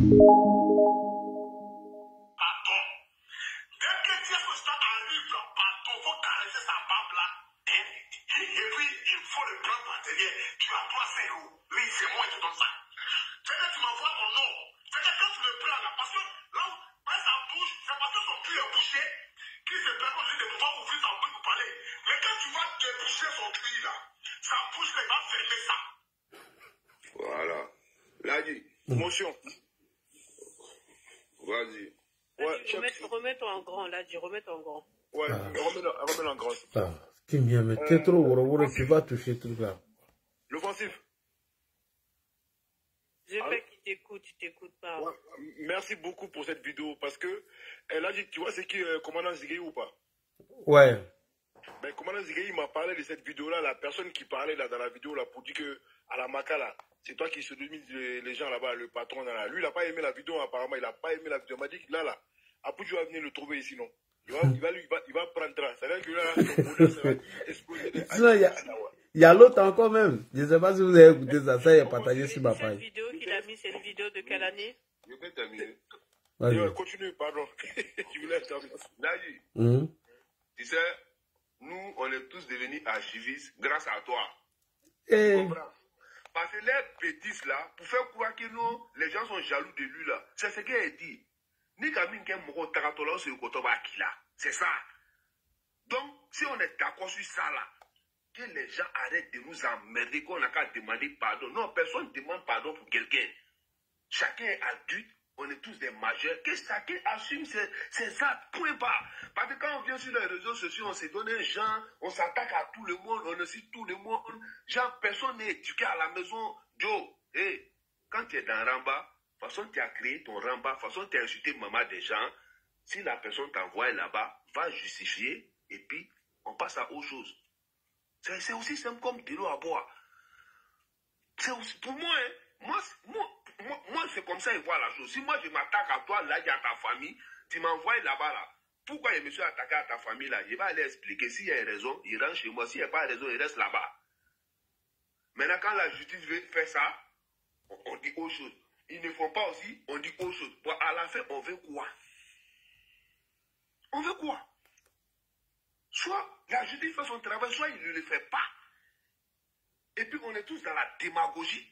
Pardon. Dès que Dieu arrive, pardon, il faut caresser sa barbe là. Et puis, il faut le prendre par derrière. Tu as 3 €. Oui, c'est moi qui donne ça. C'est que tu m'envoies mon nom. C'est que quand tu le prends là, parce que là, quand ça bouge, c'est parce que son cul est bouché, qu'il se permet aussi de pouvoir ouvrir sa bouche pour parler. Mais quand tu vas déboucher son cul là, sa bouche là, il va fermer ça. Voilà. Là, dit, motion. Vas-y. Ouais, remets-toi en grand, là, remets-toi en grand. Ouais, remets-le en grand. Ah, ce qui est bien, mais t'es trop gros, tu vas toucher le truc là. L'offensif. Je fais qu'il t'écoute pas. Ouais, merci beaucoup pour cette vidéo, parce que elle a dit, tu vois, c'est qui commandant Zigay ou pas? Ouais. Ben, commandant Zigay, il m'a parlé de cette vidéo-là, la personne qui parlait là dans la vidéo là pour dire que à la Maca là, c'est toi qui sodomise les gens là-bas, le patron là. Lui, il n'a pas aimé la vidéo apparemment, il n'a pas aimé la vidéo. Il m'a dit que là, après tu vas venir le trouver ici, non? Il va prendre là. C'est-à-dire que là, son bonheur, ça va exploser. Il y a l'autre encore même. Je ne sais pas si vous avez écouté ça. Ça, il a partagé sur ma page. Cette vidéo qu'il a mis, c'est une vidéo de quelle année? Je vais terminer. Vas-y. Continue, pardon. Je voulais terminer. Là, tu sais, nous, on est tous devenus archivistes grâce à toi. Tu comprends? Parce que les bêtises là, pour faire croire que nous, les gens sont jaloux de lui là, c'est ce qu'il a dit. Ni Kamin Kem Moko Takatola sur le Kotoba Kila. C'est ça. Donc, si on est d'accord sur ça là, que les gens arrêtent de nous emmerder, qu'on n'a qu'à demander pardon. Non, personne ne demande pardon pour quelqu'un. Chacun est adulte, on est tous des majeurs, que chacun assume ses actes, point barre. Parce que quand on vient sur les réseaux sociaux, on se donne un genre, on s'attaque à tout le monde, on cite tout le monde. Genre, personne n'est éduqué à la maison. Joe, hey, quand tu es dans Ramba, de toute façon, tu as créé ton Ramba, de toute façon, tu as insulté maman des gens. Si la personne t'envoie là-bas, va justifier, et puis on passe à autre chose. C'est aussi simple comme de l'eau à boire. C'est aussi, pour moi, hein, moi c'est comme ça, il voit la chose. Si moi, je m'attaque à toi, là, il y a ta famille, tu m'envoies là-bas, là. Pourquoi je me suis attaqué à ta famille, là? Je vais aller expliquer. S'il y a une raison, il rentre chez moi. S'il n'y a pas de raison, il reste là-bas. Maintenant, quand la justice veut faire ça, on dit autre chose. Ils ne font pas aussi, on dit autre chose. Bon, à la fin, on veut quoi? On veut quoi? Soit la justice fait son travail, soit il ne le fait pas. Et puis on est tous dans la démagogie.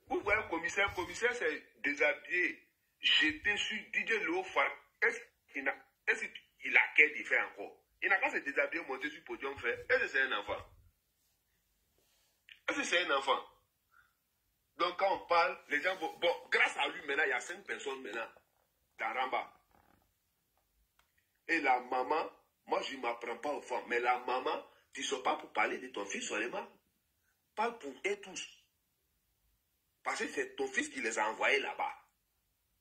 Vous voyez le commissaire s'est déshabillé, jeté sur DJ Léo Far. Est-ce qu'il a qu'à de faire encore? Il n'a qu'à se déshabiller, monter sur le podium, faire. Est-ce que c'est un enfant? Est-ce que c'est un enfant? Donc quand on parle, les gens vont... Bon, grâce à lui maintenant, il y a 5 personnes maintenant dans Ramba. Et la maman, moi je ne m'apprends pas aux femmes, mais la maman, tu ne sors pas pour parler de ton fils seulement. Parle pour eux tous. Parce que c'est ton fils qui les a envoyés là-bas.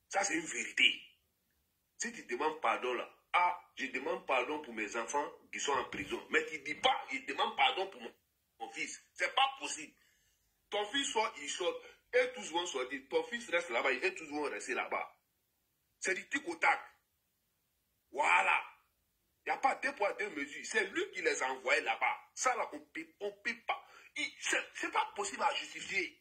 Ça c'est une vérité. Si tu demandes pardon là, je demande pardon pour mes enfants qui sont en prison. Mais tu ne dis pas, je demande pardon pour mon fils. C'est pas possible. Ton fils soit, il sort, et tous vont sortir. Ton fils reste là-bas, et tous vont rester là-bas. C'est du tic au tac. Voilà. Il n'y a pas 2 poids 2 mesures. C'est lui qui les a envoyés là-bas. Ça là, on ne peut pas. C'est pas possible à justifier.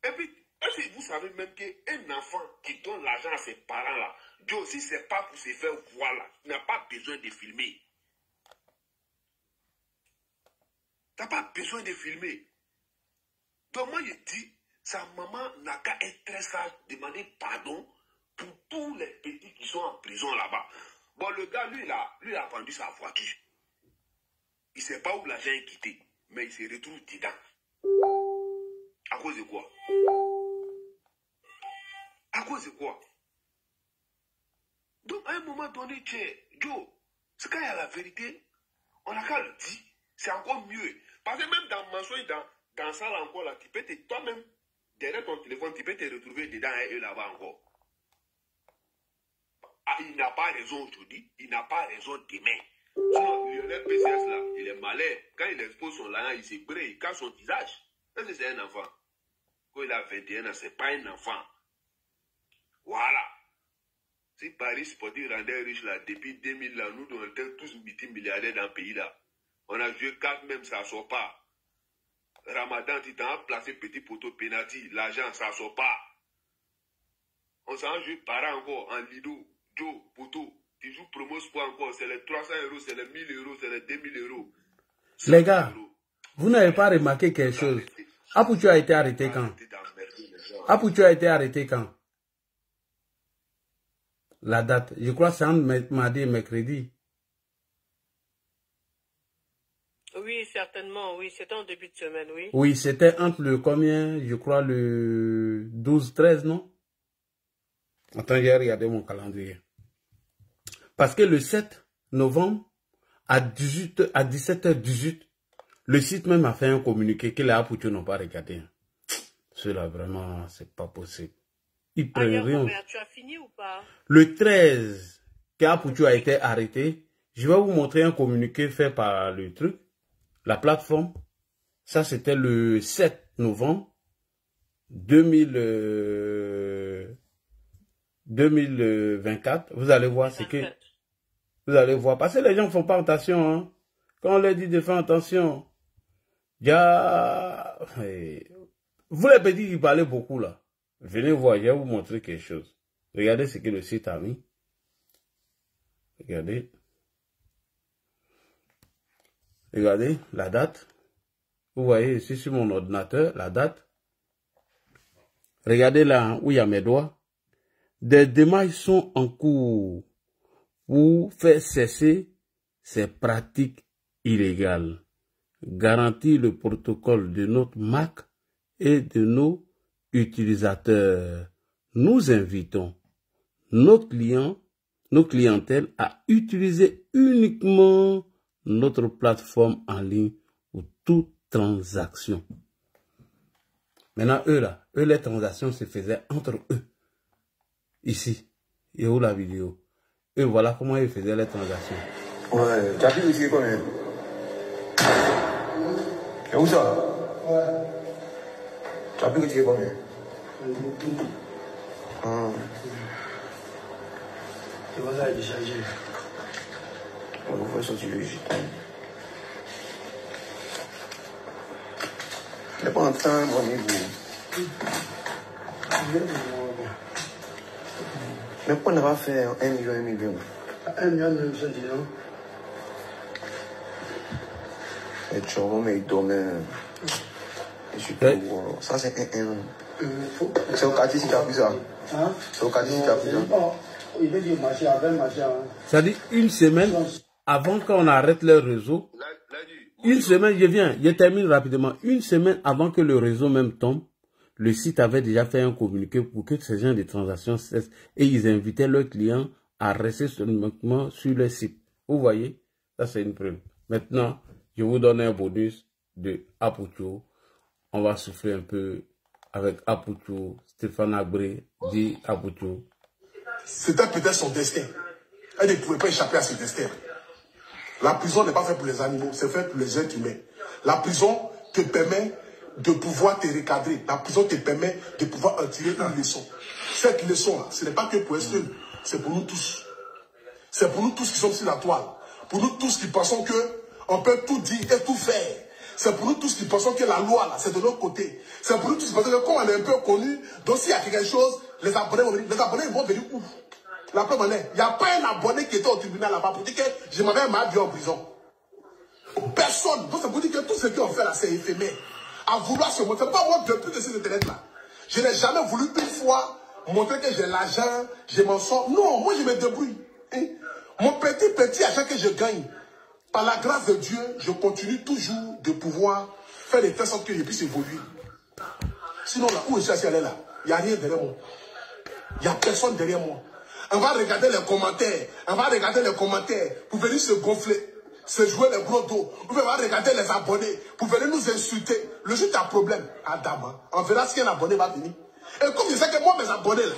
Et puis, est-ce que vous savez même qu'un enfant qui donne l'argent à ses parents là, Joe, si ce n'est pas pour se faire voir là, il n'a pas besoin de filmer. Tu n'as pas besoin de filmer. Donc moi, je dis, sa maman n'a qu'à être très sage, demander pardon pour tous les petits qui sont en prison là-bas. Bon, le gars, lui, il a vendu sa voiture. Il ne sait pas où l'argent est quitté, mais il se retrouve dedans. À cause de quoi? À cause de quoi? Donc, à un moment donné, Joe, c'est quand il y a la vérité, on n'a qu'à le dire. C'est encore mieux. Parce que même dans mensonge, dans ça là encore, là, tu peux toi-même, derrière ton téléphone, tu peux te retrouver dedans et eux là-bas encore. Il n'a pas raison aujourd'hui, il n'a pas raison demain. Sinon, Lionel PCS là, il est malin. Quand il expose son langue, il se brille, il casse son visage. Est-ce que c'est un enfant? Quand il a 21 ans, c'est pas un enfant. Voilà. Si Paris Sportif rendait riche là, depuis 2000 là, nous, on était tous multimilliardaires dans le pays là. On a joué 4 même, ça ne sort pas. Ramadan, tu t'en as placé petit poteau penalty. L'argent, ça ne sort pas. On s'en joue par encore en Lido, Joe, poteau. Tu joues promo sport encore. C'est les 300 €, c'est les 1000 €, c'est les 2000 €. Les gars, vous n'avez pas remarqué quelque chose? Apoucho a été arrêté quand? Apoucho a été arrêté quand? La date, je crois que c'est entre mardi et mercredi. Oui, certainement, oui. C'était en début de semaine, oui. Oui, c'était entre le combien? Je crois le 12-13, non? Attends, j'ai regardé mon calendrier. Parce que le 7 novembre, à 17h18, le site même a fait un communiqué que les Apoucho n'ont pas regardé. Cela, vraiment, c'est pas possible. Ils prennent rien. Tu as fini ou pas? Le 13, Apoucho a été arrêté. Je vais vous montrer un communiqué fait par le truc, la plateforme. Ça, c'était le 7 novembre 2024. Vous allez voir ce que... Vous allez voir. Parce que les gens ne font pas attention. Hein. Quand on leur dit de faire attention, il y a... Vous les petits qui parlez beaucoup là. Venez voir, je vais vous montrer quelque chose. Regardez ce que le site a mis. Regardez. Regardez la date. Vous voyez ici sur mon ordinateur, la date. Regardez là où il y a mes doigts. Des démarches sont en cours pour faire cesser ces pratiques illégales. Garantir le protocole de notre marque et de nos utilisateurs. Nous invitons nos clientèles à utiliser uniquement notre plateforme en ligne pour toute transaction. Maintenant, eux, les transactions se faisaient entre eux. Ici. Et où la vidéo? Et voilà comment ils faisaient les transactions. Ouais, tu as vu ici combien? Et où ça? Ouais. Tu as vu ici combien? Tu vas là décharger. On va faire sortir le jus. Il n'est pas en train, mon niveau. Mais pourquoi on n'a pas fait 1 million, 1 million? 1 million 900 disons. Et tu vois, mais il dormait. Ça, c'est un. C'est au quartier si tu as pris ça. Hein? C'est au quartier si tu as pris ça. Il est dit marcher avec marcher. Ça dit une semaine avant qu'on arrête le réseau. Une semaine, je termine rapidement. Une semaine avant que le réseau même tombe, le site avait déjà fait un communiqué pour que ces gens de transactions cessent et ils invitaient leurs clients à rester seulement sur le site. Vous voyez, ça c'est une preuve. Maintenant, je vous donne un bonus de Apoucho. On va souffler un peu avec Apoucho. Stéphane Abré dit Apoucho. C'était peut-être son destin. Elle ne pouvait pas échapper à ce destin. La prison n'est pas faite pour les animaux, c'est fait pour les êtres humains. La prison te permet de pouvoir te recadrer. La prison te permet de pouvoir en tirer une leçon. Cette leçon-là, ce n'est pas que pour Estelle, c'est pour nous tous. C'est pour nous tous qui sommes sur la toile. Pour nous tous qui pensons qu'on peut tout dire et tout faire. C'est pour nous tous qui pensons que la loi, là, c'est de l'autre côté. C'est pour nous tous qui pensons que quand on est un peu connu, donc s'il y a quelque chose, les abonnés vont venir. Les abonnés vont venir où? La preuve en est, il n'y a pas un abonné qui était au tribunal là-bas pour dire que je m'avais mal vu en prison. Personne. Donc ça veut dire que tout ce qu'on fait là, c'est éphémère. À vouloir se montrer. Pas moi, depuis que ces internet là. Je n'ai jamais voulu une fois montrer que j'ai l'argent, je m'en sors. Non, moi je me débrouille. Hein? Mon petit argent que je gagne, par la grâce de Dieu, je continue toujours de pouvoir faire des telle sorte que je puisse évoluer. Sinon là, où je suis assis là, il n'y a rien derrière moi. Il n'y a personne derrière moi. On va regarder les commentaires. On va regarder les commentaires pour venir se gonfler, se jouer les gros dos. On va regarder les abonnés pour venir nous insulter. Le jour t'as problème, Adam, on verra si un abonné va venir. Et comme je sais que moi, mes abonnés, là,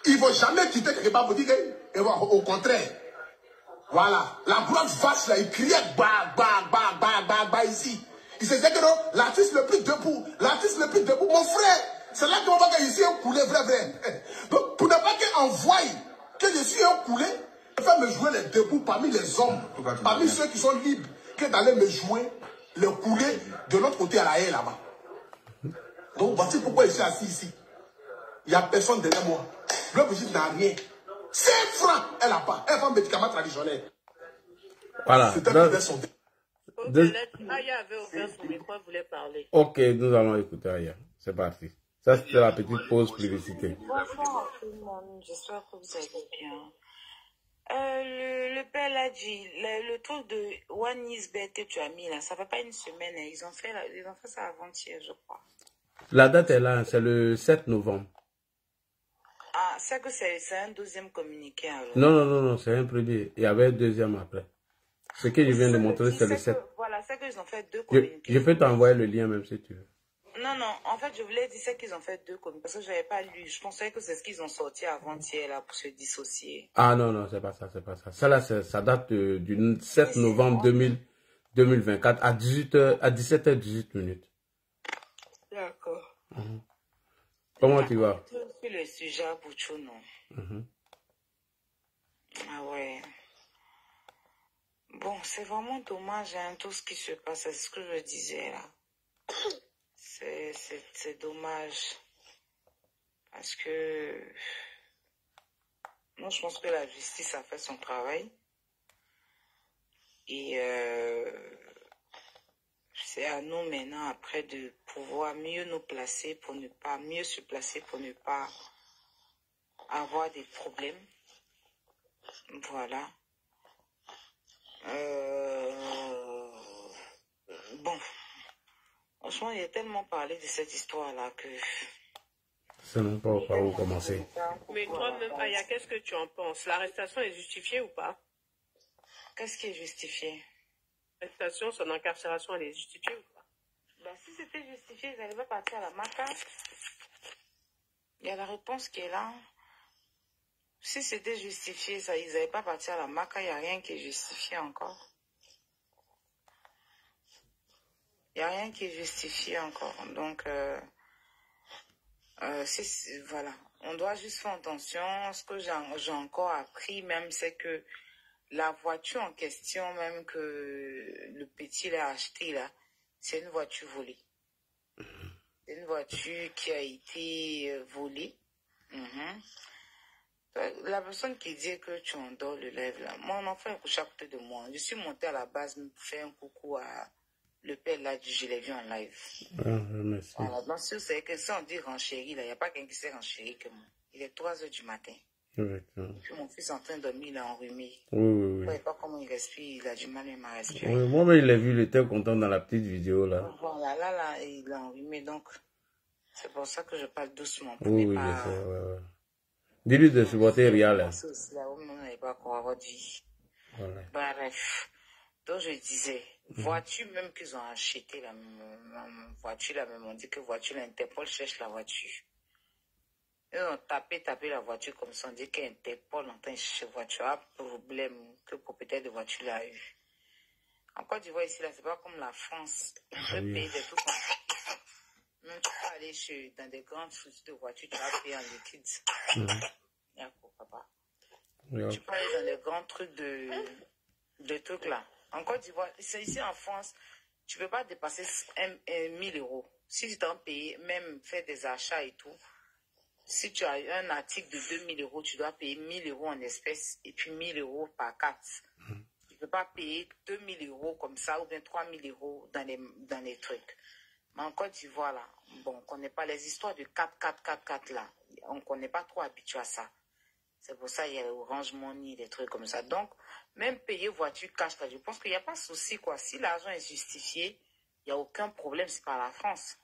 ils ne vont jamais quitter quelque part pour dire que, au contraire. Voilà. La grosse vache, là, il criait bah ici. Il se disait que non, l'artiste le plus debout, mon frère. C'est là qu'on voit que je suis un coulé vrai. Donc, pour ne pas qu'on voie que je suis un coulé, il faut me jouer les debout parmi les hommes, parmi ceux qui sont libres, que d'aller me jouer le courrier de l'autre côté à la haie là-bas. Donc voici pourquoi je suis assis ici. Il n'y a personne derrière moi. Le petit n'a rien. 5 francs, elle n'a pas. Elle prend un médicament traditionnel. Voilà. C'est un peu son... Aya avait ouvert son micro, elle voulait parler. Ok, nous allons écouter Aya. C'est parti. Ça, c'était la petite pause publicité. Bonsoir à tout le monde. J'espère que vous allez bien. Le père l'a dit, le truc de One is Bet que tu as mis là, ça fait pas une semaine. Hein. Ils ont fait ça avant-hier, je crois. La date est là, c'est le 7 novembre. Ah, c'est que c'est un deuxième communiqué alors. Non, c'est un premier. Il y avait un deuxième après. Ce que je viens de montrer, c'est le 7. Voilà, c'est qu'ils ont fait 2 communiqués. Je peux t'envoyer le lien même si tu veux. Non, en fait, je voulais dire qu'ils ont fait 2 communiqués parce que je n'avais pas lu. Je pensais que c'est ce qu'ils ont sorti avant-hier là pour se dissocier. Ah non, c'est pas ça. Ça là, ça date du 7 novembre 2024 à 17h18 minutes. D'accord. Comment tu vas? Sur le sujet à Bouchou, non. Ah ouais. Bon, c'est vraiment dommage, hein, tout ce qui se passe, c'est ce que je disais là. C'est dommage. Parce que... Moi, je pense que la justice a fait son travail. Et c'est à nous maintenant, après, de pouvoir mieux nous placer pour ne pas... Mieux se placer pour ne pas avoir des problèmes. Voilà. Bon. Franchement, il a tellement parlé de cette histoire-là que... C'est même pas par où commencer. Mais toi-même, Aya, qu'est-ce que tu en penses? L'arrestation est justifiée ou pas? Qu'est-ce qui est justifié? L'arrestation, son incarcération, elle est justifiée ou pas? Bah, si c'était justifié, ils n'allaient pas partir à la Maca. Il y a la réponse qui est là. Si c'était justifié, ça, ils n'allaient pas partir à la Maca, il n'y a rien qui est justifié encore. Il n'y a rien qui est justifié encore. Donc, voilà. On doit juste faire attention. Ce que j'ai encore appris même, c'est que la voiture en question, même que le petit l'a acheté là, c'est une voiture volée. C'est une voiture qui a été volée. La personne qui dit que tu endors le lève là, mon enfant est couché à côté de moi. Je suis montée à la base pour faire un coucou à le père là, je l'ai vu en live. Merci. Voilà, donc si vous savez que si on dit renchéri, là, il n'y a pas quelqu'un qui s'est renchéri que moi. Il est 3 h du matin. Puis mon fils est en train de dormir, il est enrhumé. Oui. Vous ne voyez pas comment il respire, il a du mal même à respirer. Oui, moi, il l'a vu, il était content dans la petite vidéo là. Voilà, là, il est enrhumé, donc c'est pour ça que je parle doucement. Oui, je sais, ouais. Dis-lui de supporter Rial. Voilà. Bref. Donc je disais, voiture même qu'ils ont acheté, la voiture là même, on dit que voiture, l'Interpol cherche la voiture. Ils ont tapé la voiture comme ça, on dit qu'Interpol est en train de chercher la voiture, un problème que le propriétaire de voiture l'a eu. En Côte d'Ivoire ici, là, c'est pas comme la France, on peut payer des trucs comme même tu peux aller dans des grandes soutes de voitures, tu vas payer en liquide. Papa. Tu peux aller dans les grands trucs de trucs là. En Côte d'Ivoire, c'est ici en France, tu ne peux pas dépasser 1000 €. Si tu t'en payes, même faire des achats et tout, si tu as un article de 2000 €, tu dois payer 1000 € en espèces et puis 1000 € par carte. Tu ne peux pas payer 2000 € comme ça ou bien 3000 € dans les trucs. Mais en Côte d'Ivoire, là, bon, on ne connaît pas les histoires de 4 là. On ne connaît pas trop habitué à ça. C'est pour ça qu'il y a l'Orange Money, des trucs comme ça. Donc, même payer voiture cash, là, je pense qu'il n'y a pas de souci, quoi. Si l'argent est justifié, il n'y a aucun problème, c'est pas la France.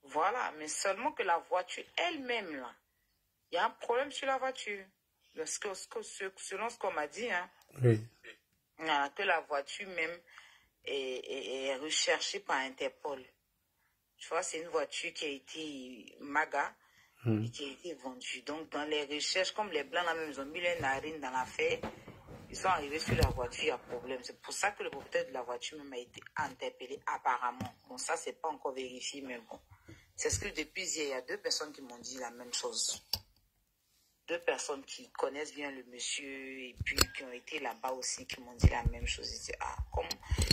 Voilà, mais seulement que la voiture elle-même, là, il y a un problème sur la voiture. Selon ce qu'on m'a dit, hein. Oui. Que la voiture même est recherchée par Interpol. Tu vois, c'est une voiture qui a été MAGA et qui a été vendue. Donc, dans les recherches, comme les Blancs, là même, ils ont mis les narines dans l'affaire, ils sont arrivés sur la voiture, il y a problème. C'est pour ça que le propriétaire de la voiture même a été interpellé, apparemment. Bon, ça, c'est pas encore vérifié, mais bon. C'est ce que depuis hier, il y a 2 personnes qui m'ont dit la même chose. 2 personnes qui connaissent bien le monsieur et puis qui ont été là-bas aussi, qui m'ont dit la même chose. Ils disaient, ah, comme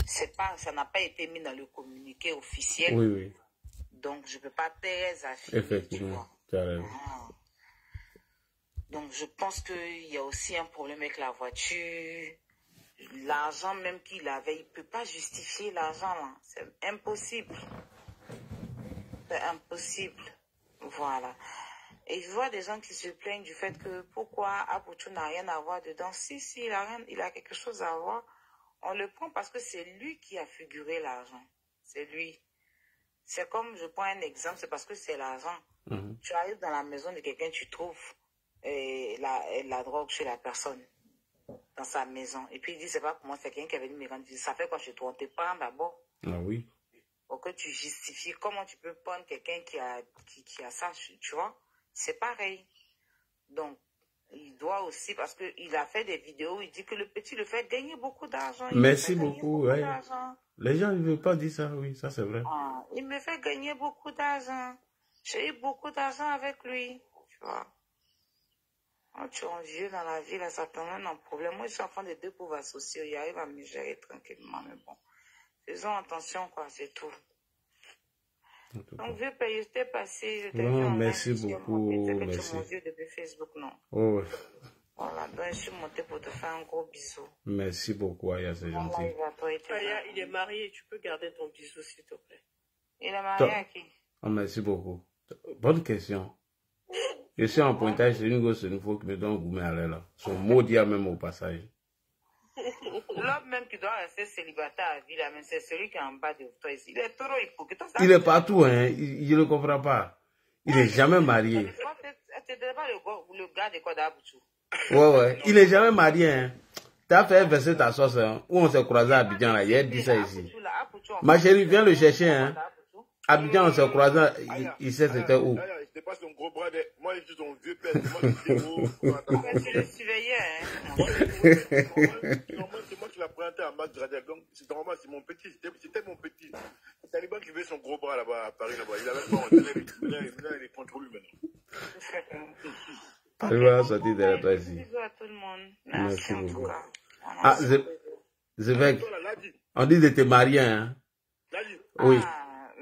ça n'a pas été mis dans le communiqué officiel. Oui, oui. Donc, je ne peux pas très affirmer. Effectivement, tu as raison. Donc, je pense qu'il y a aussi un problème avec la voiture. L'argent même qu'il avait, il ne peut pas justifier l'argent là. C'est impossible. C'est impossible. Voilà. Et je vois des gens qui se plaignent du fait que pourquoi Apuchu n'a rien à voir dedans. Si, il a quelque chose à voir. On le prend parce que c'est lui qui a figuré l'argent. C'est lui. C'est comme, je prends un exemple, c'est parce que c'est l'argent. Tu arrives dans la maison de quelqu'un, tu trouves la drogue chez la personne, dans sa maison. Et puis il dit, c'est pas pour moi, c'est quelqu'un qui avait dit, mais quand tu dis, ça fait quoi chez toi? On te prend d'abord. Ah oui. Pour que tu justifies. Comment tu peux prendre quelqu'un qui a ça, tu vois? C'est pareil. Donc, il doit aussi, parce qu'il a fait des vidéos, il dit que le petit le fait gagner beaucoup d'argent. Merci beaucoup. Ouais. Les gens ne veulent pas dire ça, oui, ça c'est vrai. Ah, il me fait gagner beaucoup d'argent. J'ai eu beaucoup d'argent avec lui, tu vois. Quand tu es vieux dans la vie, là, ça t'emmène un problème. Moi, je suis enfant de 2 pauvres associés, il arrive à me gérer tranquillement, mais bon. Faisons attention, quoi, c'est tout. Donc, vieux père, je t'ai passé, je t'ai vu en merci beaucoup. Merci. Tu m'as vu depuis Facebook, non? Oh, ouais. Voilà, donc je suis montée pour te faire un gros bisou. Merci beaucoup, Aya, c'est gentil. Aya, il est marié, tu peux garder ton bisou, s'il te plaît. Il est marié à qui? Oh, merci beaucoup. Bonne question. Je suis en pointage, c'est une grosse info qui me donne goût à l'air là. Son maudit même au passage. L'homme même qui doit rester célibataire à vie, là, mais c'est celui qui est en bas de toi ici. Il est trop hypocrite. Il est partout, hein. Il ne le comprend pas. Il n'est jamais marié. Tu pas le gars de quoi d'Abuchou. Ouais. Il n'est jamais marié, hein. Tu as fait verser ta sauce, hein. Où on s'est croisé à Abidjan, là. Il a dit ça ici. Ma chérie, viens le chercher, hein. Abidjan, on s'est croisé. Il sait c'était où. C'est pas son gros bras. Moi, je suis son vieux père. Moi, je suis gros. Tu le surveillais, hein. C'est moi qui l'ai présenté à Max Gradel. Donc, normalement, c'est mon petit. C'était mon petit. Le Taliban qui veut son gros bras là-bas à Paris. Là-bas. Il avait pas entendu. Maintenant, il est contre lui maintenant. Il va sortir derrière toi ici. Bisous à tout le monde. Merci beaucoup. Ah, Zevek, on dit de te marier, hein? Oui.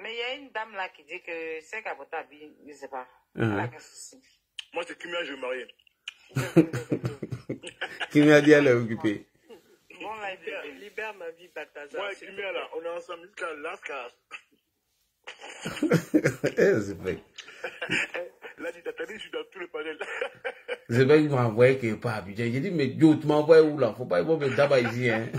Mais il y a une dame là qui dit que c'est Kabota, je ne sais pas. Moi, c'est Kimia, je vais marier. Kimia dit elle est occupée. Bon, là, libère ma vie, Balthazar. Moi et Kimia, là, on est ensemble jusqu'à l'Ascar. Zevek. Là, t'as dit, je suis dans tout le panel. Zevek m'a envoyé quelque part à Abidjan. J'ai dit, mais Joe, tu m'as envoyé où là? Faut pas y voir mes tabac ici, hein?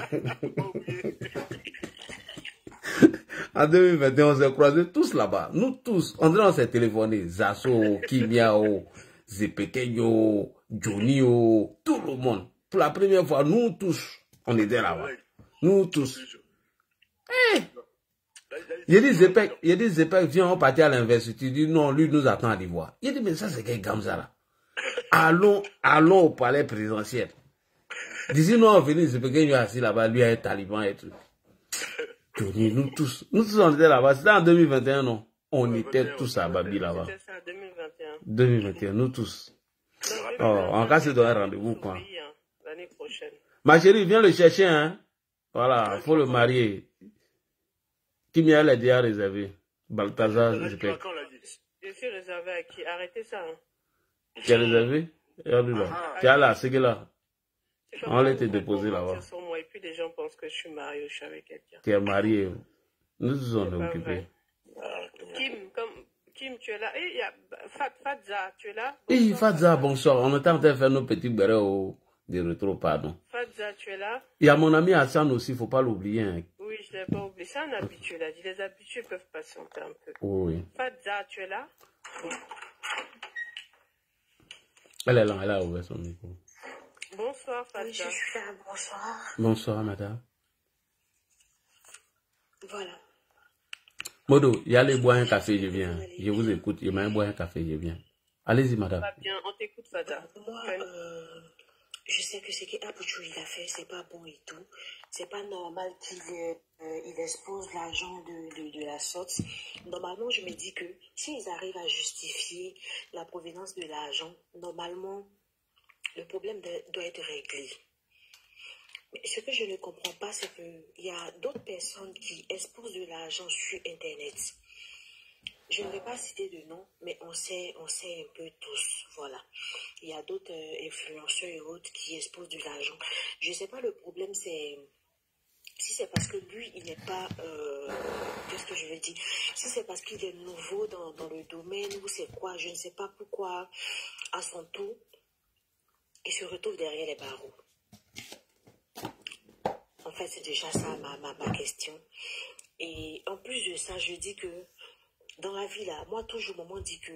En 2021, on s'est croisés tous là-bas. Nous tous. On s'est téléphonés. Zasso, Kimia, Zepekenyo, Johnny, tout le monde. Pour la première fois, nous tous, on était là-bas. Nous tous. Il dit Zepek, viens, on partit à l'université. Il dit non, lui nous attend à l'Ivoire. Il dit, mais ça c'est quel Gamza là? Allons au palais présidentiel. D'ici nous, on venait, Zepekenyo assis là-bas, lui est taliban et tout. Johnny, nous tous on était là-bas. C'était en 2021, non? On était tous à Babi là-bas. C'était ça, 2021. 2021, nous tous. Oh, en cas, c'est donner rendez-vous, quoi. L'année prochaine. Ma chérie, viens le chercher, hein. Voilà, faut le marier. Kimia l'a déjà réservé. Balthazar, Je suis réservé à qui? Arrêtez ça, hein. Tu as réservé? Regarde là. Tu as là, c'est que là. On l'a été déposé là-bas. Et puis les gens pensent que je suis mariée ou je suis avec quelqu'un. Tu es marié. Nous tous on est occupés. Kim, tu es là. Et il y a Fadza, tu es là? Oui, Fadza, bonsoir. On est en train de faire nos petits bérets de rétro, pardon. Fadza, tu es là? Il y a mon ami Hassan aussi, il ne faut pas l'oublier. Hein. Oui, je ne l'ai pas oublié. C'est un habitué, là. Les habitués peuvent patienter un peu. Oui. Fadza, tu es là? Elle est là, elle a ouvert son micro. Bonsoir, Fadza. Oui, je suis là, bonsoir. Bonsoir, madame. Voilà. Modo, il y a les boire un café, je viens. Je vous écoute, il m'a boire un café, je viens. Allez-y, madame. Pas bien, on t'écoute, Fadza. Moi, je sais que ce qu'Apuchu il a fait, c'est pas bon et tout. C'est pas normal qu'il il expose l'argent de la sorte. Normalement, je me dis que s'ils arrivent à justifier la provenance de l'argent, normalement, le problème doit être réglé. Mais ce que je ne comprends pas, c'est qu'il y a d'autres personnes qui exposent de l'argent sur Internet. Je ne vais pas citer de nom, mais on sait un peu tous, voilà. Il y a d'autres influenceurs et autres qui exposent de l'argent. Je ne sais pas, le problème, c'est... Si c'est parce que lui, il n'est pas... qu'est-ce que je vais dire? Si c'est parce qu'il est nouveau dans le domaine, ou c'est quoi, je ne sais pas pourquoi, à son tour, il se retrouve derrière les barreaux. En fait, c'est déjà ça ma question. Et en plus de ça, je dis que dans la vie, là, moi, toujours, maman dit que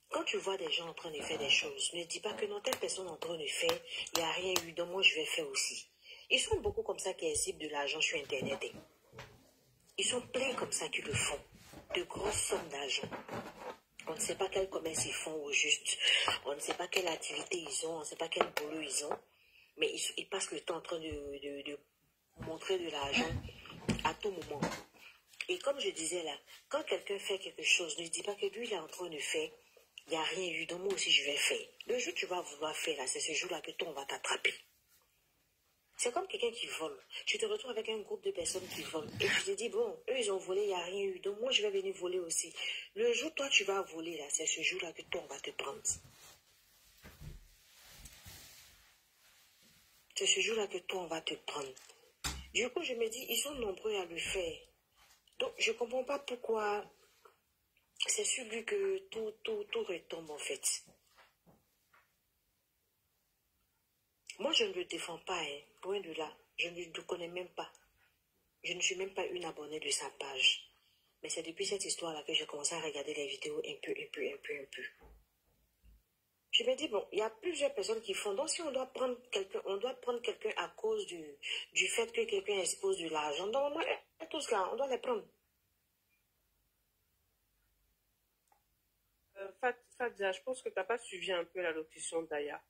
quand tu vois des gens en train de faire des choses, ne dis pas que non, telle personne en train de faire, il n'y a rien eu, donc moi, je vais faire aussi. Ils sont beaucoup comme ça qui exhibent de l'argent sur Internet. Ils sont pleins comme ça qui le font. De grosses sommes d'argent. On ne sait pas quel commerce ils font au juste. On ne sait pas quelle activité ils ont. On ne sait pas quel boulot ils ont. Mais ils passent le temps en train de montrer de l'argent à tout moment. Et comme je disais là, quand quelqu'un fait quelque chose, ne dis pas que lui il est en train de faire, il n'y a rien eu, donc moi aussi je vais faire. Le jour où tu vas vouloir faire là, c'est ce jour-là que toi on va t'attraper. C'est comme quelqu'un qui vole. Tu te retrouves avec un groupe de personnes qui volent. Et tu te dis, bon, eux ils ont volé, il n'y a rien eu, donc moi je vais venir voler aussi. Le jour où toi tu vas voler là, c'est ce jour-là que toi on va te prendre. C'est ce jour-là que toi on va te prendre. Du coup je me dis, ils sont nombreux à le faire. Donc, je ne comprends pas pourquoi c'est sur lui que tout retombe, en fait. Moi, je ne le défends pas, hein. Loin de là. Je ne le connais même pas. Je ne suis même pas une abonnée de sa page. Mais c'est depuis cette histoire-là que j'ai commencé à regarder les vidéos un peu. Je me dis, bon, il y a plusieurs personnes qui font. Donc, si on doit prendre quelqu'un à cause du fait que quelqu'un expose de l'argent. Donc, moi, tous là, on doit les prendre. Fadia, je pense que tu n'as pas suivi un peu la locution d'Aya.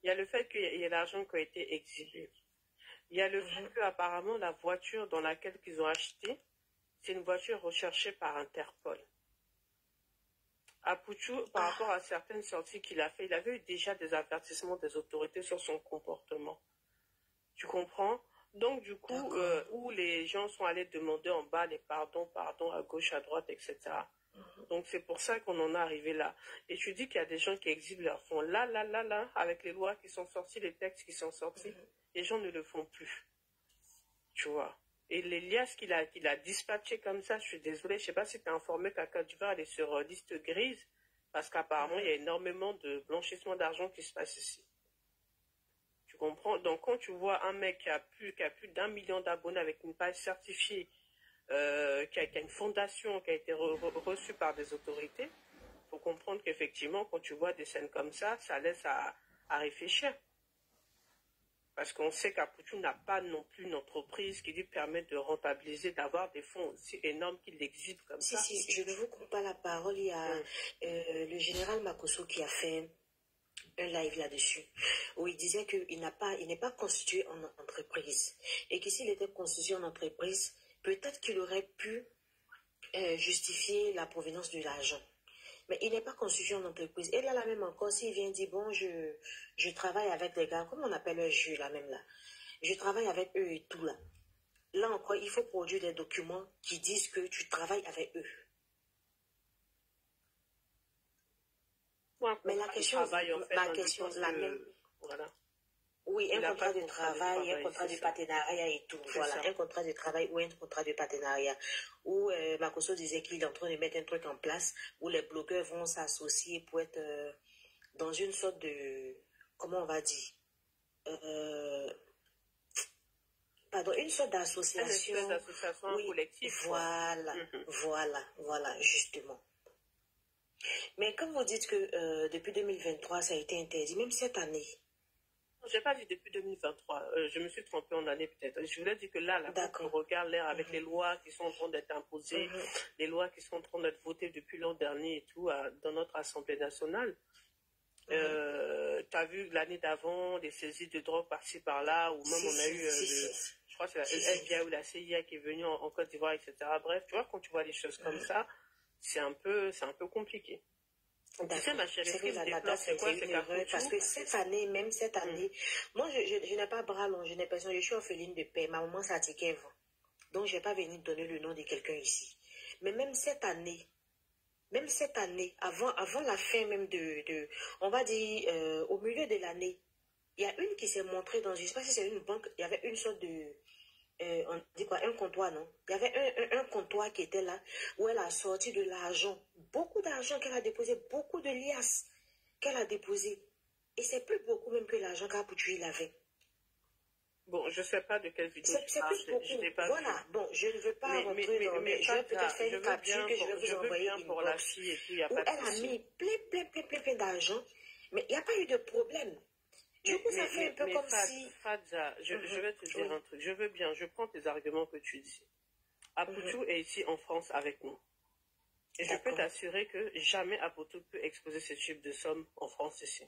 Il y a le fait qu'il y ait l'argent qui a été exhibé. Il y a le fait qu'apparemment, la voiture dans laquelle ils ont acheté, c'est une voiture recherchée par Interpol. Apuchu, par rapport à certaines sorties qu'il a fait, il avait eu déjà des avertissements des autorités sur son comportement. Tu comprends? Donc, du coup, où les gens sont allés demander en bas les pardons, à gauche, à droite, etc. Donc, c'est pour ça qu'on en est arrivé là. Et tu dis qu'il y a des gens qui exhibent leur fonds. Là, avec les lois qui sont sorties, les textes qui sont sortis, les gens ne le font plus. Tu vois? Et les liasses qu'il a dispatchées comme ça, je suis désolée, je ne sais pas si tu es informé qu'à Côte d'Ivoire, elle est sur liste grise, parce qu'apparemment, il y a énormément de blanchissement d'argent qui se passe ici. Tu comprends? Donc, quand tu vois un mec qui a plus d'1 million d'abonnés avec une page certifiée, qui a une fondation qui a été reçue par des autorités, il faut comprendre qu'effectivement, quand tu vois des scènes comme ça, ça laisse à réfléchir. Parce qu'on sait qu'Apuchu n'a pas non plus une entreprise qui lui permet de rentabiliser, d'avoir des fonds aussi énormes qu'il exhibe comme ça. Si, je ne vous coupe pas la parole. Il y a le général Makosso qui a fait un live là-dessus, où il disait qu'il n'est pas constitué en entreprise. Et que s'il était constitué en entreprise, peut-être qu'il aurait pu justifier la provenance de l'argent. Mais il n'est pas constitué en entreprise. Et là même encore, s'il vient dire, bon, je travaille avec des gars, comment on appelle le jeu là même là, je travaille avec eux et tout là. Là encore, il faut produire des documents qui disent que tu travailles avec eux. Ouais, mais la question, la même. Voilà. Oui, un contrat de travail, un contrat de partenariat et tout. Voilà, un contrat de travail ou un contrat de partenariat. Où Makosso disait qu'il est en train de mettre un truc en place où les blogueurs vont s'associer pour être dans une sorte de, comment on va dire, une sorte d'association. Une association collective. Voilà, justement. Mais comme vous dites que depuis 2023, ça a été interdit, même cette année. Je n'ai pas dit depuis 2023. Je me suis trompée en année peut-être. Je voulais dire que là quand on regarde l'air avec les lois qui sont en train d'être imposées, les lois qui sont en train d'être votées depuis l'an dernier et tout, dans notre Assemblée nationale. Tu as vu l'année d'avant, des saisies de drogue par-ci par-là, ou même on a eu, je crois que c'est la FBI ou la CIA qui est venue en Côte d'Ivoire, etc. Bref, tu vois, quand tu vois des choses comme ça, c'est un peu compliqué. Tu sais, ma chérie, c'est que la date, c'est une erreur. Parce que cette année, moi, je n'ai pas bras long, je n'ai personne, je suis orpheline de paix. Ma maman s'attiquait. Donc, je n'ai pas venu donner le nom de quelqu'un ici. Mais même cette année, avant la fin même on va dire, au milieu de l'année, il y a une qui s'est montrée dans, je ne sais pas si c'est une banque, il y avait une sorte de, on dit quoi, un comptoir, non? Il y avait un comptoir qui était là, où elle a sorti de l'argent, beaucoup d'argent qu'elle a déposé, beaucoup de liasses qu'elle a déposé. Et c'est plus beaucoup même que l'argent qu'Apoutu il avait. Bon, je ne sais pas de quelle vidéo c'est plus beaucoup. Voilà, bon, je ne veux pas rentrer dans... Mais je vais peut-être faire une capture que je vais vous envoyer pour la fille et puis il n'y a pas de elle a mis plein d'argent, mais il n'y a pas eu de problème. Du coup, ça fait un peu comme si... Fadza, je vais te dire un truc. Je veux bien, je prends tes arguments que tu dis. Apoutu est ici en France avec nous. Et je peux t'assurer que jamais Apoutu peut exposer ce type de somme en France ici.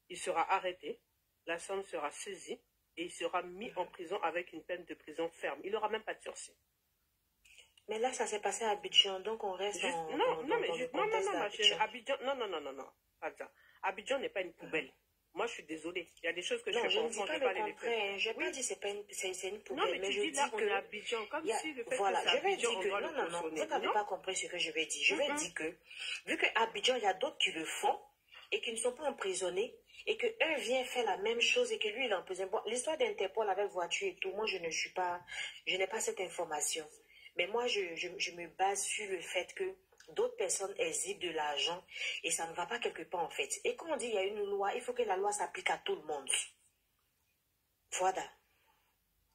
Il sera arrêté, la somme sera saisie et il sera mis en prison avec une peine de prison ferme. Il n'aura même pas de sursis. Mais là, ça s'est passé à Abidjan, donc on reste non, ma chérie, Abidjan, non, Fadza. Abidjan n'est pas une poubelle. Moi, je suis désolée. Il y a des choses que je fais comprendre, je ne vais pas les faire. Je n'ai pas dit que c'est une poubelle. Non, mais tu dis là, on est à Abidjan, comme si le fait que c'est Abidjan, on doit le cautionner. Vous n'avez pas compris ce que je vais dire. Je vais dire que, vu qu'à Abidjan, il y a d'autres qui le font et qui ne sont pas emprisonnés, et qu'un vient faire la même chose et que lui, il est emprisonné. Bon, l'histoire d'Interpol avec voiture et tout, moi, je n'ai pas cette information. Mais moi, je me base sur le fait que d'autres personnes exhibent de l'argent et ça ne va pas quelque part en fait. Et quand on dit qu'il y a une loi, il faut que la loi s'applique à tout le monde. Voilà.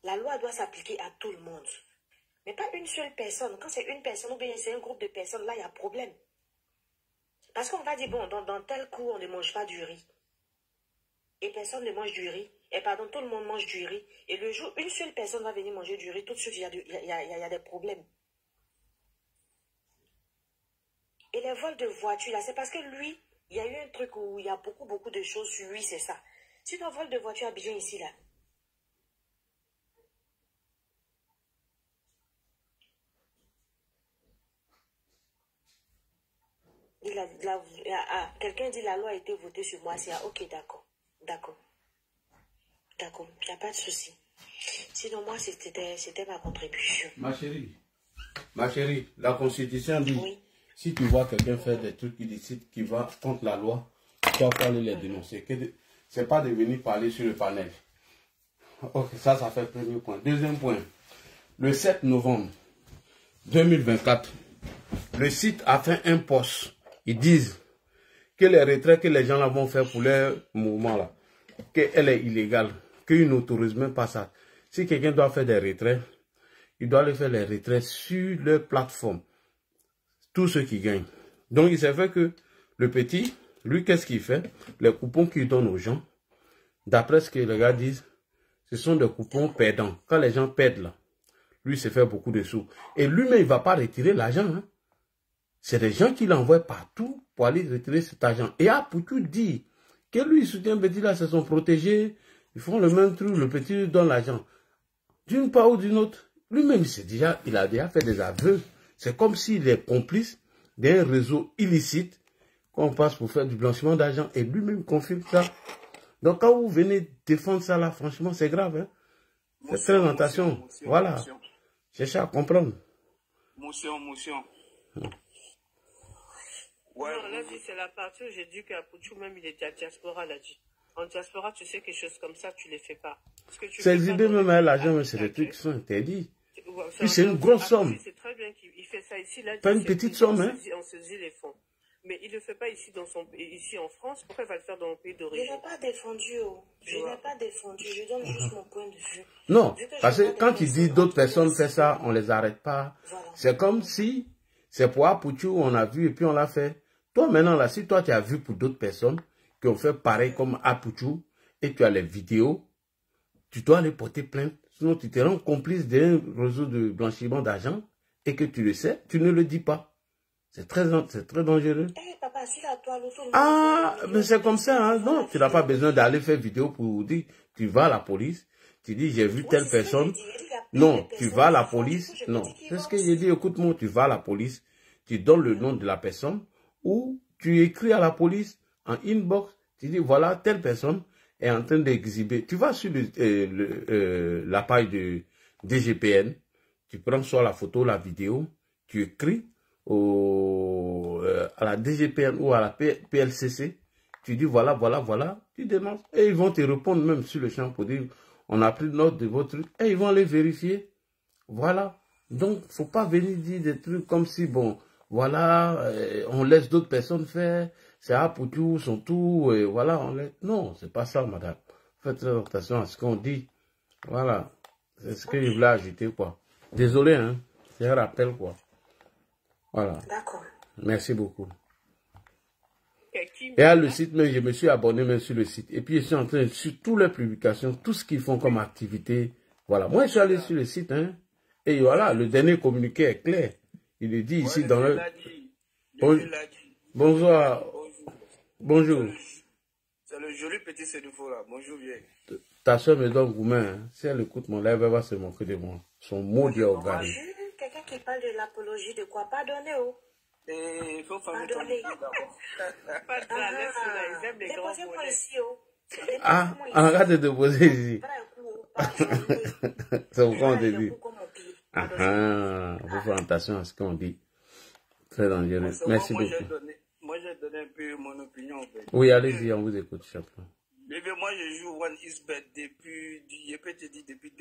La loi doit s'appliquer à tout le monde. Mais pas une seule personne. Quand c'est une personne ou bien c'est un groupe de personnes, là, il y a problème. Parce qu'on va dire, bon, dans tel coup, on ne mange pas du riz. Et personne ne mange du riz. Et pardon, tout le monde mange du riz. Et le jour, une seule personne va venir manger du riz, tout de suite, il y a des problèmes. Et les vols de voiture, là, c'est parce que lui, il y a eu un truc où il y a beaucoup de choses sur lui, c'est ça. Si ton vol de voiture à Abidjan ici, là. Quelqu'un dit la loi a été votée sur moi, c'est ok, d'accord. D'accord, il n'y a pas de souci. Sinon, moi, c'était ma contribution. Ma chérie, la Constitution dit, oui. Si tu vois quelqu'un faire des trucs illicites qui va contre la loi, tu vas pas aller les dénoncer. C'est pas de venir parler sur le panel. Ok, ça fait le premier point. Deuxième point, le 7 novembre 2024, le site a fait un post. Ils disent que les retraits que les gens là vont faire pour leur mouvement là, qu'elle est illégale, qu'ils n'autorisent même pas ça. Si quelqu'un doit faire des retraits, il doit aller faire les retraits sur leur plateforme. Tous ceux qui gagnent. Donc il s'est fait que le petit, lui, qu'est-ce qu'il fait? Les coupons qu'il donne aux gens, d'après ce que les gars disent, ce sont des coupons perdants. Quand les gens perdent là, lui se fait beaucoup de sous. Et lui-même, il ne va pas retirer l'argent. Hein. C'est des gens qui l'envoient partout pour aller retirer cet argent. Et Apoutu dit que lui, il soutient petit là, c'est son protégé. Ils font le même truc, le petit lui donne l'argent. D'une part ou d'une autre, lui-même, il a déjà fait des aveux. C'est comme s'il est complice d'un réseau illicite qu'on passe pour faire du blanchiment d'argent. Et lui-même confirme ça. Donc quand vous venez défendre ça là, franchement, c'est grave. Hein? Faites très attention. Voilà. Cherchez à comprendre. Motion. Ouais, non, là, c'est la partie où j'ai dit qu'Apoutu, même, il était à diaspora, là, dit. En diaspora, tu sais, quelque chose comme ça, tu les fais pas. Ces idées, même à l'argent, c'est des trucs qui sont interdits. Puis c'est une grosse somme. C'est très bien qu'il fait ça ici. Là, pas une petite somme, hein. On saisit les fonds. Mais il ne le fait pas ici, ici en France. Pourquoi il va le faire dans le pays d'origine? Je n'ai pas défendu. Je n'ai pas défendu. Je donne juste mon point de vue. Non, parce que quand il dit d'autres personnes font ça, on ne les arrête pas. Voilà. C'est comme si c'est pour Apoutu, on a vu et puis on l'a fait. Toi maintenant, là, si toi tu as vu pour d'autres personnes qui ont fait pareil comme Apoutu et tu as les vidéos, tu dois aller porter plainte. Sinon, tu te rends complice d'un réseau de blanchiment d'argent et que tu le sais, tu ne le dis pas. C'est très dangereux. Hey, papa, si la toile, mais c'est comme ça. Hein? Non, tu n'as pas besoin d'aller faire vidéo pour dire, tu vas à la police, tu dis, j'ai vu telle personne. Non, tu vas à la police. Non, c'est ce que j'ai dit, écoute-moi, tu vas à la police, tu donnes le nom de la personne ou tu écris à la police en inbox, tu dis voilà, telle personne est en train d'exhiber. Tu vas sur la page de DGPN, tu prends soit la photo, la vidéo, tu écris à la DGPN ou à la PLCC, tu dis voilà, voilà, voilà, tu dénonces. Et ils vont te répondre même sur le champ pour dire on a pris note de votre truc et ils vont aller vérifier. Voilà. Donc, faut pas venir dire des trucs comme si, bon, voilà, on laisse d'autres personnes faire, c'est à pour tout, son tout, et voilà, on laisse. Non, c'est pas ça, madame. Faites très attention à ce qu'on dit. Voilà. C'est ce que je voulais ajouter, quoi. Désolé, hein. C'est un rappel, quoi. Voilà. D'accord. Merci beaucoup. Et à le site, même, je me suis abonné même sur le site. Et puis, je suis en train, sur toutes les publications, tout ce qu'ils font comme activité. Voilà. Moi, je suis allé sur le site, hein. Et voilà, le dernier communiqué est clair. Il est dit ici dans le... Bonjour. Bonjour. C'est le joli petit Sédufo là. Bonjour, vieux. Ta soeur me donne gourmet. Hein. Si elle écoute mon live, elle va se moquer de moi. Son mot dit au gars. Quelqu'un qui parle de l'apologie de quoi? Pardonnez, oh. Il faut faire ton idée d'abord. Pas de la laisse, ils aiment les grands Déposez-moi ici, oh. Ah, arrête de déposer ici. C'est pourquoi on te dit. Ah, il faut faire attention à ce qu'on dit. Très dangereux. Merci beaucoup. Moi, j'ai donné un peu mon opinion. En fait. Oui, allez-y, on vous écoute, champion. Moi, je joue One Xbet depuis, je peux te dire, depuis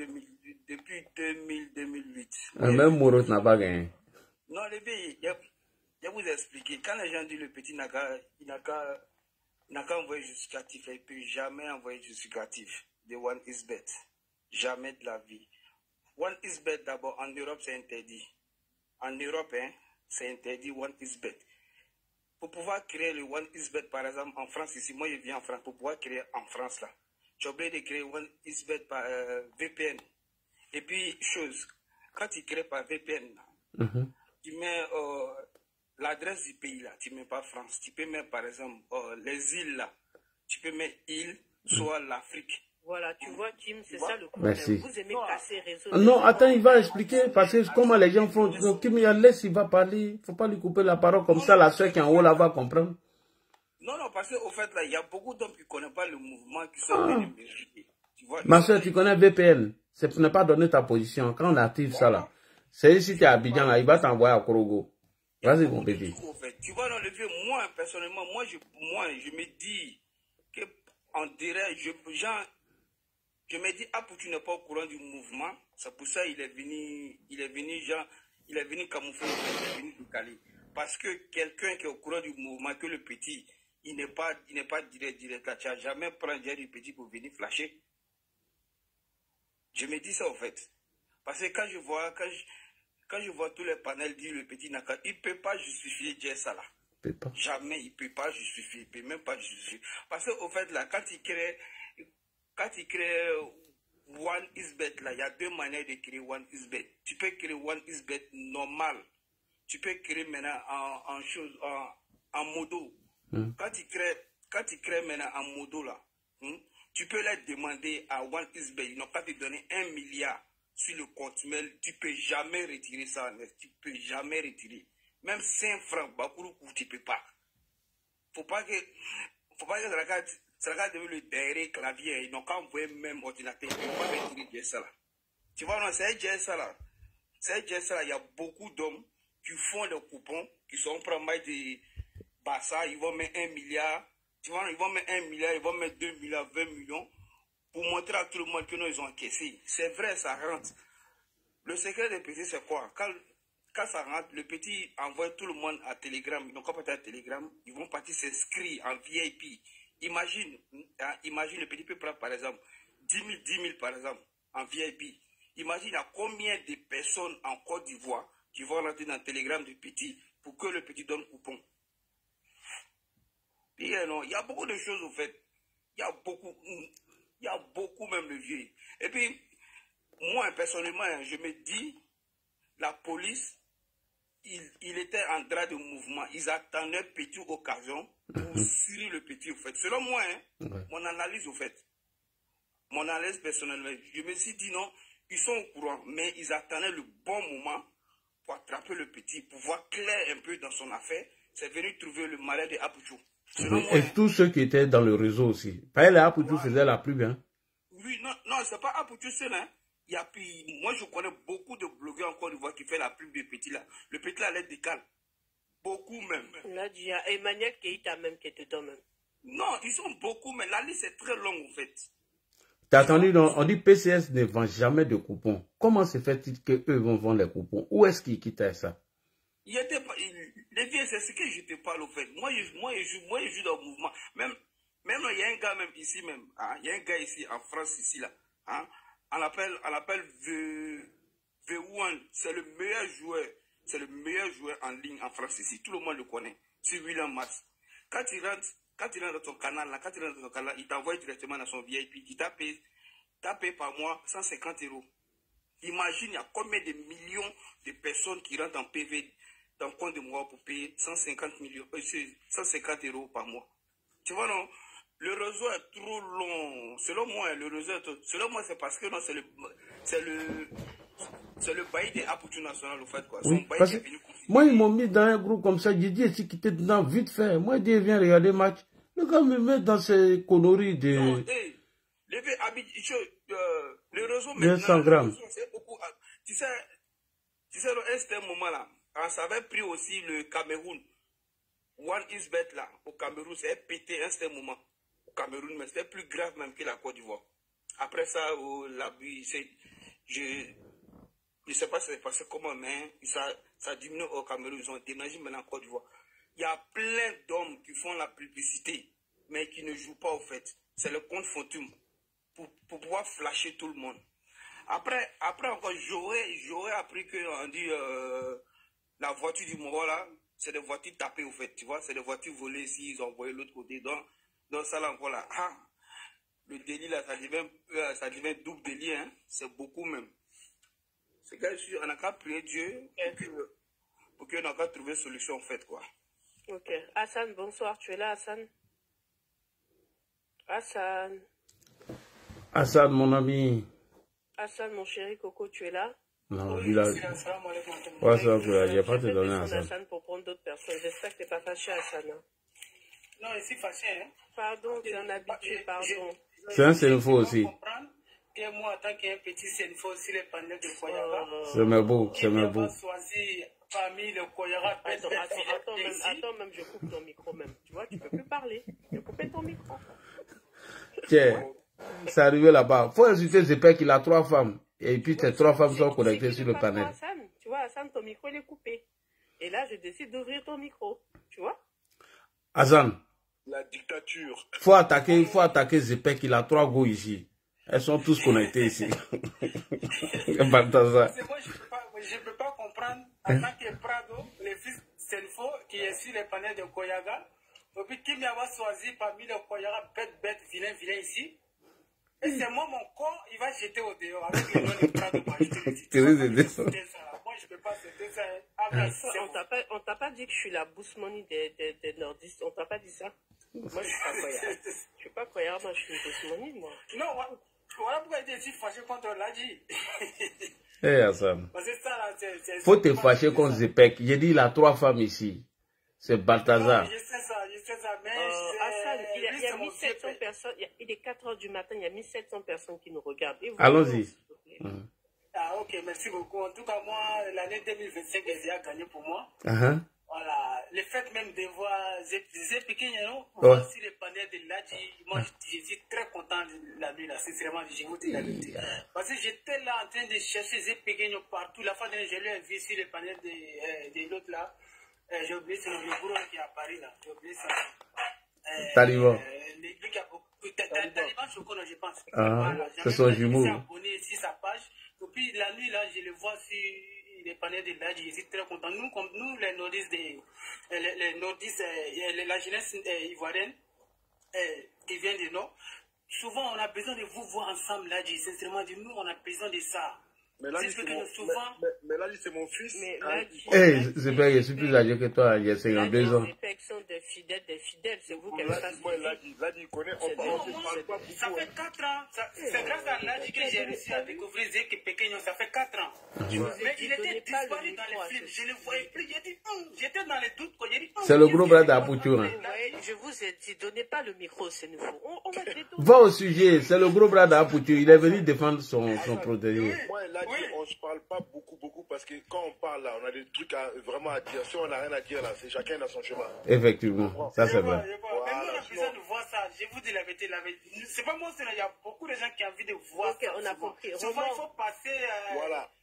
2008. Même Mourot n'a pas gagné. Non, les filles, je vais vous expliquer. Quand les gens disent le petit n'a qu'à envoyer justificatif, il ne peut jamais envoyer justificatif de One Xbet. Jamais de la vie. One Xbet, d'abord, en Europe, c'est interdit. En Europe, hein, c'est interdit One Xbet. Pour pouvoir créer le One Xbet, par exemple, en France, ici, moi, je viens en France, pour pouvoir créer en France, là, j'ai oublié de créer One Xbet par VPN. Et puis, quand tu crées par VPN, là, tu mets l'adresse du pays, là, tu ne mets pas France. Tu peux mettre, par exemple, les îles, là. Tu peux mettre îles, soit l'Afrique. Voilà, tu vois, Kim, c'est ça le problème. Merci. Vous aimez casser réseau. Non, attends, il va expliquer, parce que comment les gens font. Donc, Kim, laisse, il va parler. Il ne faut pas lui couper la parole, comme ça, la soeur qui est en haut, là, va comprendre. Non, parce qu'au fait, là, il y a beaucoup d'hommes qui ne connaissent pas le mouvement, qui sont venus vérifier. Ma soeur, tu connais VPN. C'est pour ne pas donner ta position. Quand on active ça, là, c'est ici, tu es à Abidjan, là, il va t'envoyer à Korogo. Vas-y, mon bébé. Tu vois, dans le vieux, moi, personnellement, moi, je me dis que, on dirait, je me dis, tu n'es pas au courant du mouvement. C'est pour ça qu'il est venu camoufler, il est venu décaler. Parce que quelqu'un qui est au courant du mouvement, que le petit, il n'est pas direct là. Tu n'as jamais pris du petit pour venir flasher. Je me dis ça, en fait. Parce que quand je vois tous les panels dire le petit Naka, il ne peut pas justifier ça là. Jamais, il ne peut pas justifier. Il ne peut même pas justifier. Parce qu'au fait, là, quand il crée One Xbet, là, il y a deux manières de créer One Xbet. Tu peux créer One Xbet normal. Tu peux créer maintenant en modo. Quand tu crées maintenant en modo, là, tu peux leur demander à One Xbet, ils n'ont pas te donner 1 milliard sur le compte mail. Tu ne peux jamais retirer ça. Tu ne peux jamais retirer. Même 5 francs, tu ne peux pas. Faut pas que ça regarde le derrière clavier, ils n'ont qu'à envoyer même ordinateur, ils ne vont pas retirer ça là. Tu vois, non, c'est ça là. Il y a beaucoup d'hommes qui font des coupons, qui sont prêts à mettre des Bassa, ils vont mettre 1 milliard. Tu vois, ils vont mettre 1 milliard, ils vont mettre 2 milliards, 20 millions, pour montrer à tout le monde que non, ils ont encaissé. C'est vrai, ça rentre. Le secret des petits, c'est quoi? Quand ça rentre, le petit envoie tout le monde à Telegram. Ils n'ont pas partir à Telegram, ils vont partir s'inscrire en VIP. Imagine le petit peut prendre par exemple 10 000 par exemple en VIP. Imagine à combien de personnes en Côte d'Ivoire qui vont rentrer dans le Telegram du petit pour que le petit donne coupon. Et non, il y a beaucoup de choses au fait. Il y a beaucoup même de vieux. Et puis, moi personnellement, je me dis, la police, il était en droit de mouvement. Ils attendaient petite occasion pour suivre le petit, au fait. Selon moi, mon analyse, au fait, mon analyse personnelle, je me suis dit non, ils sont au courant, mais ils attendaient le bon moment pour attraper le petit, pour voir clair un peu dans son affaire, c'est venu trouver le malais de Apuchou. Et tous ceux qui étaient dans le réseau aussi. Parce que les Apuchou faisaient la pluie, hein. Oui, non, c'est pas Apuchou seul, hein. Il y a puis, moi je connais beaucoup de blogueurs en Côte d'Ivoire qui font la pub de Petit là. Le Petit là, l'aide décale. Beaucoup même. Là, il y a Emmanuel Keïta même qui est dedans même. Non, ils sont beaucoup, mais la liste est très longue en fait. T'as entendu, on dit PCS ne vend jamais de coupons. Comment se fait-il qu'eux vont vendre les coupons? Où est-ce qu'ils quittaient ça? Les vieux, c'est ce que je te parle au fait. Moi, je joue dans le mouvement. Même il y a un gars même ici même. Hein, il y a un gars ici en France ici là. Hein, on l'appelle V1. C'est le meilleur joueur. C'est le meilleur joueur en ligne en France ici. Tout le monde le connaît. C'est William Mars. Quand il rentre dans ton canal là, il t'envoie directement dans son VIP. Il t'a payé par mois 150 €. Imagine, il y a combien de millions de personnes qui rentrent en PV dans le compte de moi pour payer 150 € par mois. Tu vois, non? Le réseau est trop long. Selon moi, c'est parce que non, c'est le bail des Apuchou national, au fait, quoi. Oui, parce que moi, ils m'ont mis dans un groupe comme ça. J'ai dit, est-ce qu'il était dedans vite fait? Moi, je dis, viens regarder le match. Le gars me met dans ces conneries de... Non, le réseau maintenant, 200 grammes. C'est beaucoup. Tu sais, à ce moment-là, ça avait pris aussi le Cameroun. One is bet là, au Cameroun, c'est pété à ce moment. Au Cameroun, mais c'était plus grave même que la Côte d'Ivoire. Après ça, l'abus, je ne sais pas si c'est passé comment, mais ça diminue au Cameroun. Ils ont déménagé maintenant en Côte d'Ivoire. Il y a plein d'hommes qui font la publicité, mais qui ne jouent pas au fait. C'est le compte Fontum. Pour pouvoir flasher tout le monde. Après encore, j'aurais appris qu'on dit la voiture du Moro là, c'est des voitures tapées au fait, tu vois, c'est des voitures volées ici, ils ont envoyé l'autre côté. Donc ça là encore là, le délit là, ça devient double délit, hein, c'est beaucoup même. C'est qu'on n'a qu'à prier Dieu pour qu'on n'a qu'à trouver solution en fait, quoi. Ok. Hassan, bonsoir, tu es là, Hassan? Hassan, mon ami. Hassan, mon chéri Coco, tu es là? Non, lui là. Ouais, ça, il n'y a pas de donner à Hassan. Hassan pour prendre d'autres personnes. J'espère que tu n'es pas fâché, Hassan. Hein? Non, je suis fâché. Hein? Pardon, tu es un habitué, pardon. C'est un Sénéfo aussi. Que moi, en tant qu'un petit Sénéfo, aussi les panneaux de Koyara. C'est mes beaux, c'est mes beaux. Choisi parmi le Koyara. Attends, même, je coupe ton micro même. Tu vois, tu ne peux plus parler. Je coupe ton micro. Tiens, c'est arrivé là-bas. Faut insulter Zepek, il a 3 femmes. Et puis ces 3 femmes sont connectées sur le panel. Hassan, tu vois, Hassan, ton micro, il est coupé. Et là, je décide d'ouvrir ton micro. Tu vois? Hassan. La dictature. Faut attaquer Zepek, il a 3 go ici. Elles sont tous connectées ici. Balthazar. Moi, je ne peux pas comprendre, en tant que Prado, le fils Senfo, qui est sur les panels de Koyaga, et puis qui m'a choisi parmi les Koyaga, bête, vilain ici. Et c'est moi, mon corps, il va jeter au dehors avec le nom de Prado. Moi, je ne peux pas céder ça. On t'a pas dit que je suis la Bousmoni des nordistes. On t'a pas dit ça? Moi, je suis pas Koyard. Je suis pas Koyard, moi, je suis Bousmoni, moi. Non, voilà pourquoi il était fâché contre Ladji. Eh, Hassan. Faut te fâcher contre Zepek. J'ai dit, il a 3 femmes ici. C'est Balthazar. Je sais ça, mais... Hassan, il y a 1700 personnes, il est 4 h du matin, il y a 1700 personnes qui nous regardent. Allons-y. Ah, ok, merci beaucoup. En tout cas, moi, l'année 2025 est déjà gagnée pour moi. Voilà, le fait même de voir Zepek, sur le panel de Ladji, moi, je suis très content de la nuit là, sincèrement, je vous dis la vérité. Parce que j'étais là en train de chercher Zepek partout. La fois dernière, je l'ai vu sur le panel de l'autre là. J'ai oublié, c'est le bourreau qui est à Paris là. J'ai oublié ça. Taliban. Taliban Chocono, je pense. C'est son jumeau. Je suis abonné sur sa page. Et puis la nuit là, je le vois sur les panels de Ladji. Je suis très content. Nous, comme nous, les nordistes, la jeunesse ivoirienne qui vient du Nord, souvent on a besoin de vous voir ensemble, Ladji. Sincèrement, nous, on a besoin de ça. Mais là, c'est mon fils. Hey, c'est pas, je suis plus âgé que toi, il y a 52 ans. Sont des fidèles des fidèles. C'est vous qui avez pas suivi. Ladi, il connaît. On parle pas beaucoup. Ça fait 4 ans. C'est grâce à Ladi que j'ai réussi à découvrir Zeki Pequeno. Ça fait 4 ans. Mais il était disparu dans les films. Je ne le voyais plus. J'étais dans les doutes. C'est le gros bras d'Apouture. Je vous ai dit, donnez pas le micro, c'est nouveau. Va au sujet. C'est le gros bras d'Apouture. Il est venu défendre son protégé. Moi et Ladi, on ne se parle pas beaucoup parce que quand on parle là, on a des trucs vraiment à dire. Si on n'a rien à dire là, c'est chacun dans son chemin. Effectivement, ça c'est vrai. Mais nous, on a besoin de voir ça. Je vous dis la vérité. C'est pas moi, il y a beaucoup de gens qui ont envie de voir ça. On a compris. Souvent, il faut passer.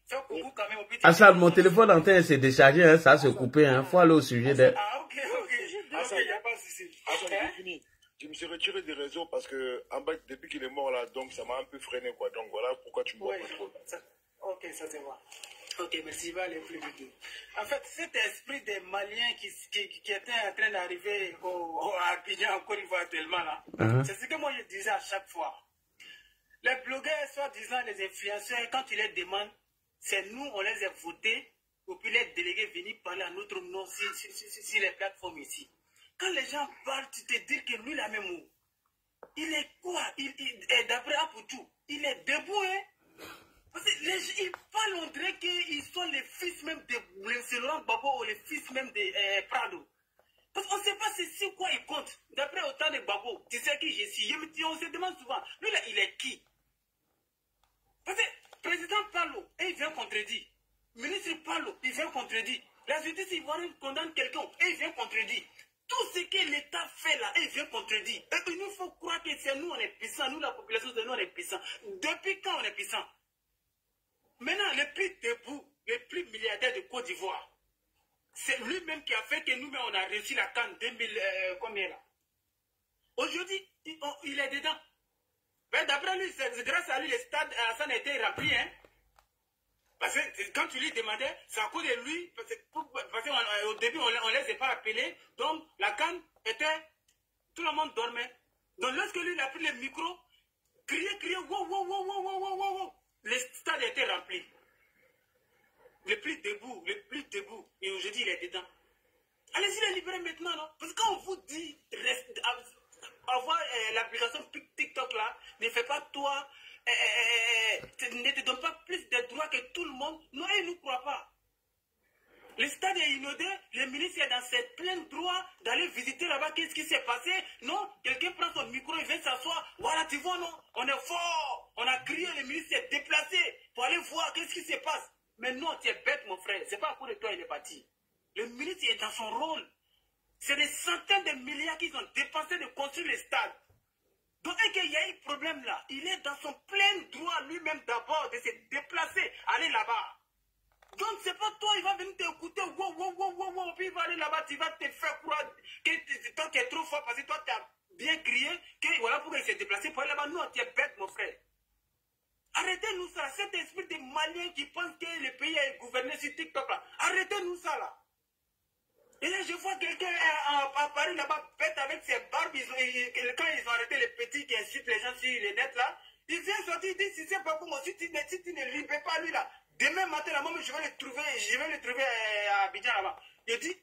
Faire coucou quand même. Assad, mon téléphone en train de se décharger, hein, ça se couper. Il faut aller au sujet de. Ah, ok. Il n'y a pas de souci. J'ai fini. Je me suis retiré des réseaux parce que depuis qu'il est mort là, donc ça m'a un peu freiné quoi. Donc voilà pourquoi tu me vois pas trop. Ok, ça c'est vrai. Ok, merci, il va aller plus vite. En fait, cet esprit des Maliens qui était en train d'arriver à Abidjan, en Côte d'Ivoire actuellement là, c'est ce que moi je disais à chaque fois. Les blogueurs, soi-disant les influenceurs, quand tu les demandes, c'est nous, on les a votés, ou puis les délégués venir parler à notre nom sur les plateformes ici. Quand les gens parlent, tu te dis que lui, la même mot. Il est quoi? D'après Apoutou, il est debout, hein? Parce qu'ils parlent, on dirait qu'ils sont les fils même de Laurent Gbagbo ou les fils même de Prado. Parce qu'on ne sait pas sur quoi ils comptent. D'après autant de Gbagbo, tu sais qui je suis. On se demande souvent, lui là, il est qui? Parce que le président parle et il vient contredire. Le ministre parle, il vient contredire. La justice ivoirienne condamne quelqu'un et il vient contredire. Tout ce que l'État fait là, il vient contredire. Et il nous faut croire que c'est nous, on est puissants. Nous, la population de nous, on est puissants. Depuis quand on est puissants? Maintenant, le plus debout, le plus milliardaire de Côte d'Ivoire, c'est lui-même qui a fait que nous-mêmes, on a réussi la CAN 2000, combien là? Aujourd'hui, il est dedans. Mais d'après lui, c'est grâce à lui, le stade ça a été rempli. Hein? Parce que quand tu lui demandais, c'est à cause de lui, parce qu'au début, on ne les a pas appelés. Donc, la CAN était, tout le monde dormait. Donc, lorsque lui, il a pris le micro, crier, wow. Le stade a été rempli. Le plus debout. Et aujourd'hui, il est dedans. Allez-y les libérer maintenant, non? Parce que quand on vous dit avoir l'application TikTok là, ne fait pas toi, ne te donne pas plus de droits que tout le monde. Non, ils ne nous croient pas. Le stade est inondé, le ministre est dans ses pleins droits d'aller visiter là-bas. Qu'est-ce qui s'est passé? Non, quelqu'un prend son micro, il vient s'asseoir. Voilà, tu vois, non? On est fort. On a crié, le ministre s'est déplacé pour aller voir qu'est-ce qui se passe. Mais non, tu es bête, mon frère. C'est pas à cause de toi, il est parti. Le ministre est dans son rôle. C'est des centaines de milliards qu'ils ont dépensé de construire le stade. Donc, il y a un problème là. Il est dans son plein droit lui-même d'abord de se déplacer, aller là-bas. Donc, c'est pas toi, il va venir t'écouter, wow, puis il va aller là-bas, tu vas te faire croire que toi qui es trop fort parce que toi, tu as bien crié, que voilà pourquoi il s'est déplacé pour aller là-bas. Non, tu es bête, mon frère. Arrêtez-nous ça, cet esprit de Maliens qui pense que le pays est gouverné sur TikTok là. Arrêtez-nous ça là. Et là, je vois quelqu'un à Paris là-bas, bête avec ses barbes, quand ils ont arrêté les petits qui insultent les gens sur les nets là, il vient sortir, il dit, si c'est pas pour moi, si tu ne libères pas lui là, demain matin, là, moi, je vais le trouver à Abidjan là-bas. Il dit,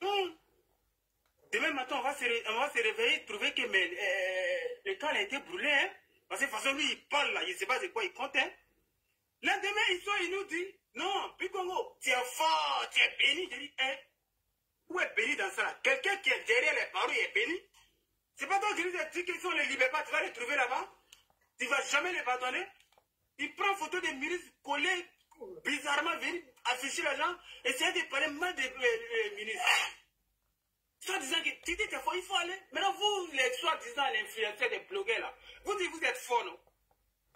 demain matin, on va se réveiller, trouver que le camp a été brûlé, hein. Parce que de toute façon, lui, il parle là, il ne sait pas de quoi il compte, hein. Là, demain, il nous dit, non, Pikongo, tu es fort, tu es béni. Je dis, hein, où est béni dans ça là? Quelqu'un qui est derrière les barreaux, il est béni. C'est pas toi qui nous dit que si on ne les libère pas, tu vas les trouver là-bas. Tu ne vas jamais les pardonner. Il prend photo des ministres collés, bizarrement, venir afficher les gens, essayer de parler mal des ministres. Soi-disant que tu dis qu'il faut aller. Maintenant, vous, les soi-disant l'influenceur des blogueurs là, vous dites que vous êtes fort, non?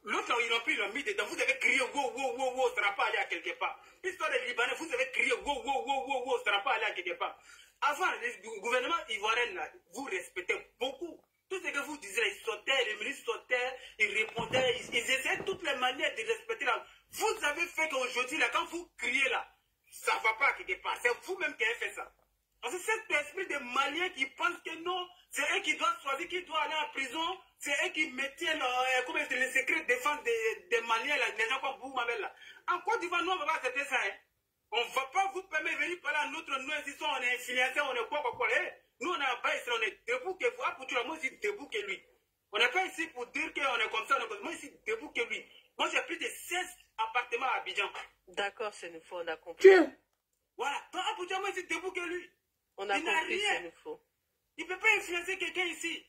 L'autre là, ils l'ont mis dedans, vous avez crié wow, ça n'a pas allé à quelque part. L'histoire des Libanais, vous avez crié wow, ça n'a pas allé à quelque part. Avant, le gouvernement ivoirien là, vous respectez beaucoup. Tout ce que vous disiez, ils sautaient, les ministres sautaient, ils répondaient, ils essayaient toutes les manières de respecter là. Vous avez fait qu'aujourd'hui là, quand vous criez là, ça ne va pas à quelque part. C'est vous-même qui avez fait ça. Parce que cet esprit de Maliens qui pensent que non, c'est eux qui doivent choisir qui doit aller en prison, c'est eux qui maintiennent les secrets de défense des Maliens, là, les gens comme vous, Mamel, là. En Côte d'Ivoire, nous, on ne va pas accepter ça. Hein. On ne va pas vous permettre de venir parler à notre nom, si on est influencé, on est quoi. Nous, on est à bas, on est dire qu'on est comme ça, moi, je suis debout que lui. Moi, j'ai plus de 16 appartements à Abidjan. D'accord, c'est une fois, on a compris. Voilà. Donc, Abidjan, moi, je suis debout que lui. On a compris, c'est une fois. Il ne peut pas influencer quelqu'un ici.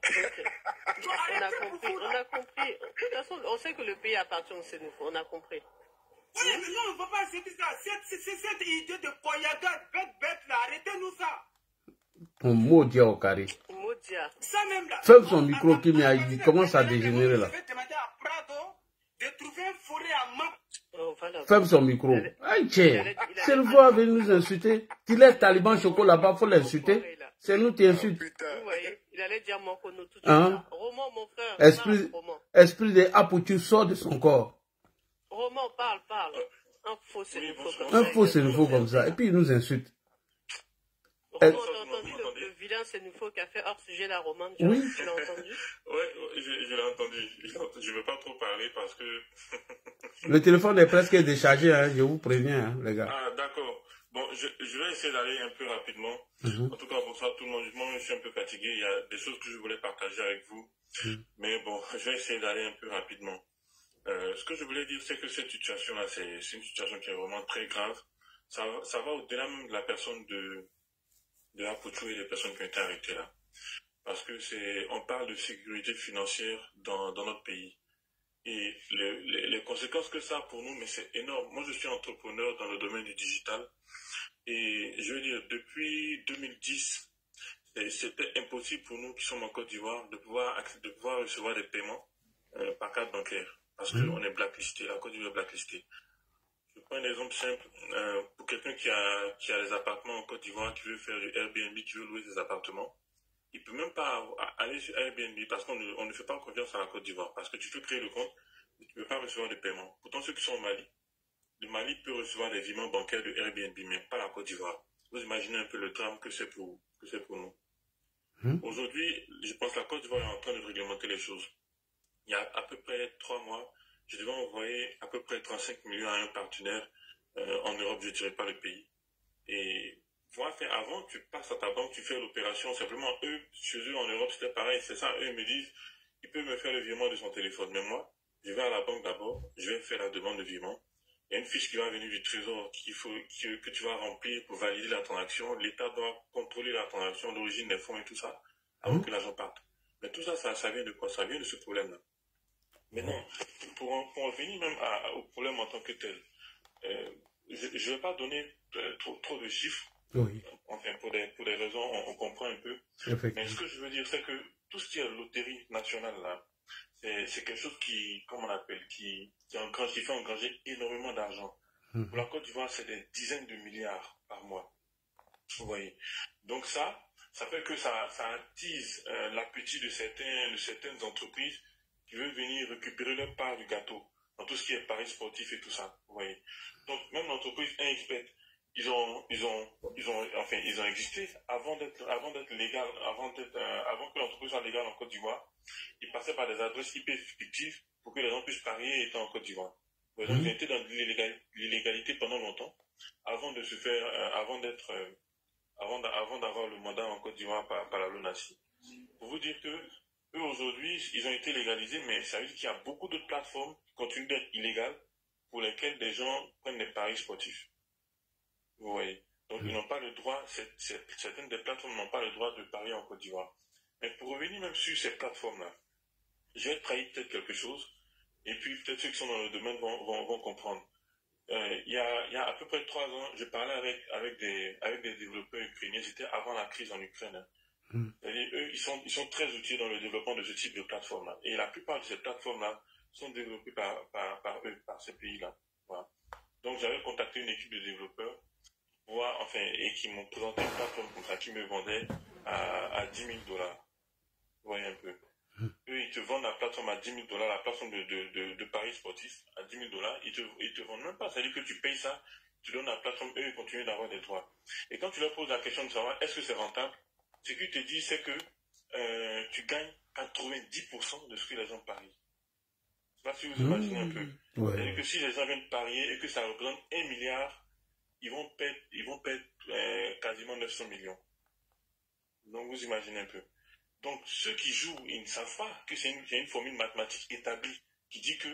Okay. On a compris. De toute façon, on sait que le pays appartient au Sénégal. On a compris. Oui, mais non, on ne va pas accepter ça. Cette idée de Koyaga, bête là, arrêtez-nous ça. Ton mot dit au carré. Ça même là. Ferme son micro qui il commence à dégénérer là. Je vais demander à Prado de trouver une forêt à Map. Ferme son micro. Aïe, tiens. C'est le voix venir nous insulter. Tu laisses Taliban Choco là-bas, il faut l'insulter. C'est nous qui insultent. Vous voyez, il allait dire Mokono tout de suite. Roman, mon frère. Esprit de Aputu sort de son corps. Roman, parle. Un faux, c'est une faux comme ça. Un faux, c'est une faux comme ça. Et puis il nous insulte. Roman, t'as entendu le vilain, c'est une faux qui a fait hors sujet la romane. Oui. Tu l'as entendu? Oui, je l'ai entendu. Je ne veux pas trop parler parce que... Le téléphone est presque déchargé, hein, je vous préviens, hein, les gars. Ah, d'accord. Bon, je vais essayer d'aller un peu rapidement. En tout cas, bonsoir tout le monde. Moi, je suis un peu fatigué. Il y a des choses que je voulais partager avec vous. Mais bon, je vais essayer d'aller un peu rapidement. Ce que je voulais dire, c'est que cette situation-là, c'est une situation qui est vraiment très grave. Ça va au-delà même de la personne de Aputu et des personnes qui ont été arrêtées là. Parce que on parle de sécurité financière dans notre pays. Et les conséquences que ça a pour nous, mais c'est énorme. Moi, je suis entrepreneur dans le domaine du digital. Et je veux dire, depuis 2010, c'était impossible pour nous qui sommes en Côte d'Ivoire de pouvoir recevoir des paiements par carte bancaire. Parce qu'on est blacklisté, la Côte d'Ivoire est blacklistée. Je prends un exemple simple. Pour quelqu'un qui a des appartements en Côte d'Ivoire, qui veut faire du Airbnb, qui veut louer des appartements, il ne peut même pas aller sur Airbnb parce qu'on ne fait pas confiance à la Côte d'Ivoire. Parce que tu peux créer le compte, mais tu ne peux pas recevoir de paiement. Pourtant, ceux qui sont au Mali, le Mali peut recevoir des virements bancaires de Airbnb, mais pas la Côte d'Ivoire. Vous imaginez un peu le drame que c'est pour nous. Aujourd'hui, je pense que la Côte d'Ivoire est en train de réglementer les choses. Il y a à peu près 3 mois, je devais envoyer à peu près 35 millions à un partenaire en Europe, je ne dirais pas le pays. Et avant, tu passes à ta banque, tu fais l'opération. Simplement, eux, chez eux en Europe, c'était pareil. C'est ça, eux, ils me disent, ils peuvent me faire le virement de son téléphone. Mais moi, je vais à la banque d'abord, je vais faire la demande de virement. Il y a une fiche qui va venir du trésor que tu vas remplir pour valider la transaction. L'État doit contrôler la transaction, l'origine des fonds et tout ça, avant que l'argent parte. Mais tout ça, ça vient de quoi? Ça vient de ce problème-là. Maintenant, pour en revenir même au problème en tant que tel, je ne vais pas donner trop de chiffres. Oui. Enfin, pour des raisons, on comprend un peu. Mais ce que je veux dire, c'est que tout ce qui est loterie nationale, là, c'est quelque chose qui fait engranger énormément d'argent. Pour la Côte d'Ivoire, c'est des dizaines de milliards par mois. Vous voyez. Donc ça fait que ça attise l'appétit de certaines entreprises qui veulent venir récupérer leur part du gâteau dans tout ce qui est paris sportif et tout ça. Vous voyez. Donc même l'entreprise 1xBet, ils ont existé avant d'être légal, avant que l'entreprise soit légale en Côte d'Ivoire. Ils passaient par des adresses IP fictives pour que les gens puissent parier étant en Côte d'Ivoire. Donc ils étaient dans l'illégalité pendant longtemps, avant d'avoir le mandat en Côte d'Ivoire par la LONASI. Pour vous dire que eux aujourd'hui, ils ont été légalisés, mais ça veut dire qu'il y a beaucoup d'autres plateformes qui continuent d'être illégales pour lesquelles des gens prennent des paris sportifs. Vous voyez. Donc ils n'ont pas le droit, certaines des plateformes n'ont pas le droit de parier en Côte d'Ivoire. Mais pour revenir même sur ces plateformes-là, je vais trahir peut-être quelque chose, et puis peut-être ceux qui sont dans le domaine vont comprendre. Il y a à peu près 3 ans, je parlais avec des développeurs ukrainiens, c'était avant la crise en Ukraine. C'est-à-dire, eux, ils sont très outillés dans le développement de ce type de plateforme-là. Et la plupart de ces plateformes-là sont développées par eux, par ces pays-là. Voilà. Donc j'avais contacté une équipe de développeurs et qui m'ont présenté une plateforme comme ça, qui me vendait à $10 000. Vous voyez un peu. Eux, ils te vendent la plateforme à $10 000, la plateforme de paris sportifs à $10 000. Ils te vendent même pas. C'est-à-dire que tu payes ça, tu donnes la plateforme, eux, ils continuent d'avoir des droits. Et quand tu leur poses la question de savoir est-ce que c'est rentable, ce qu'ils te disent, c'est que tu gagnes 90% de ce que les gens parient. Je ne sais pas si vous imaginez un peu. Ouais. C'est-à-dire que si les gens viennent parier et que ça représente 1 milliard, ils vont perdre quasiment 900 millions. Donc vous imaginez un peu. Donc, ceux qui jouent, ils ne savent pas que c'est une formule mathématique établie qui dit que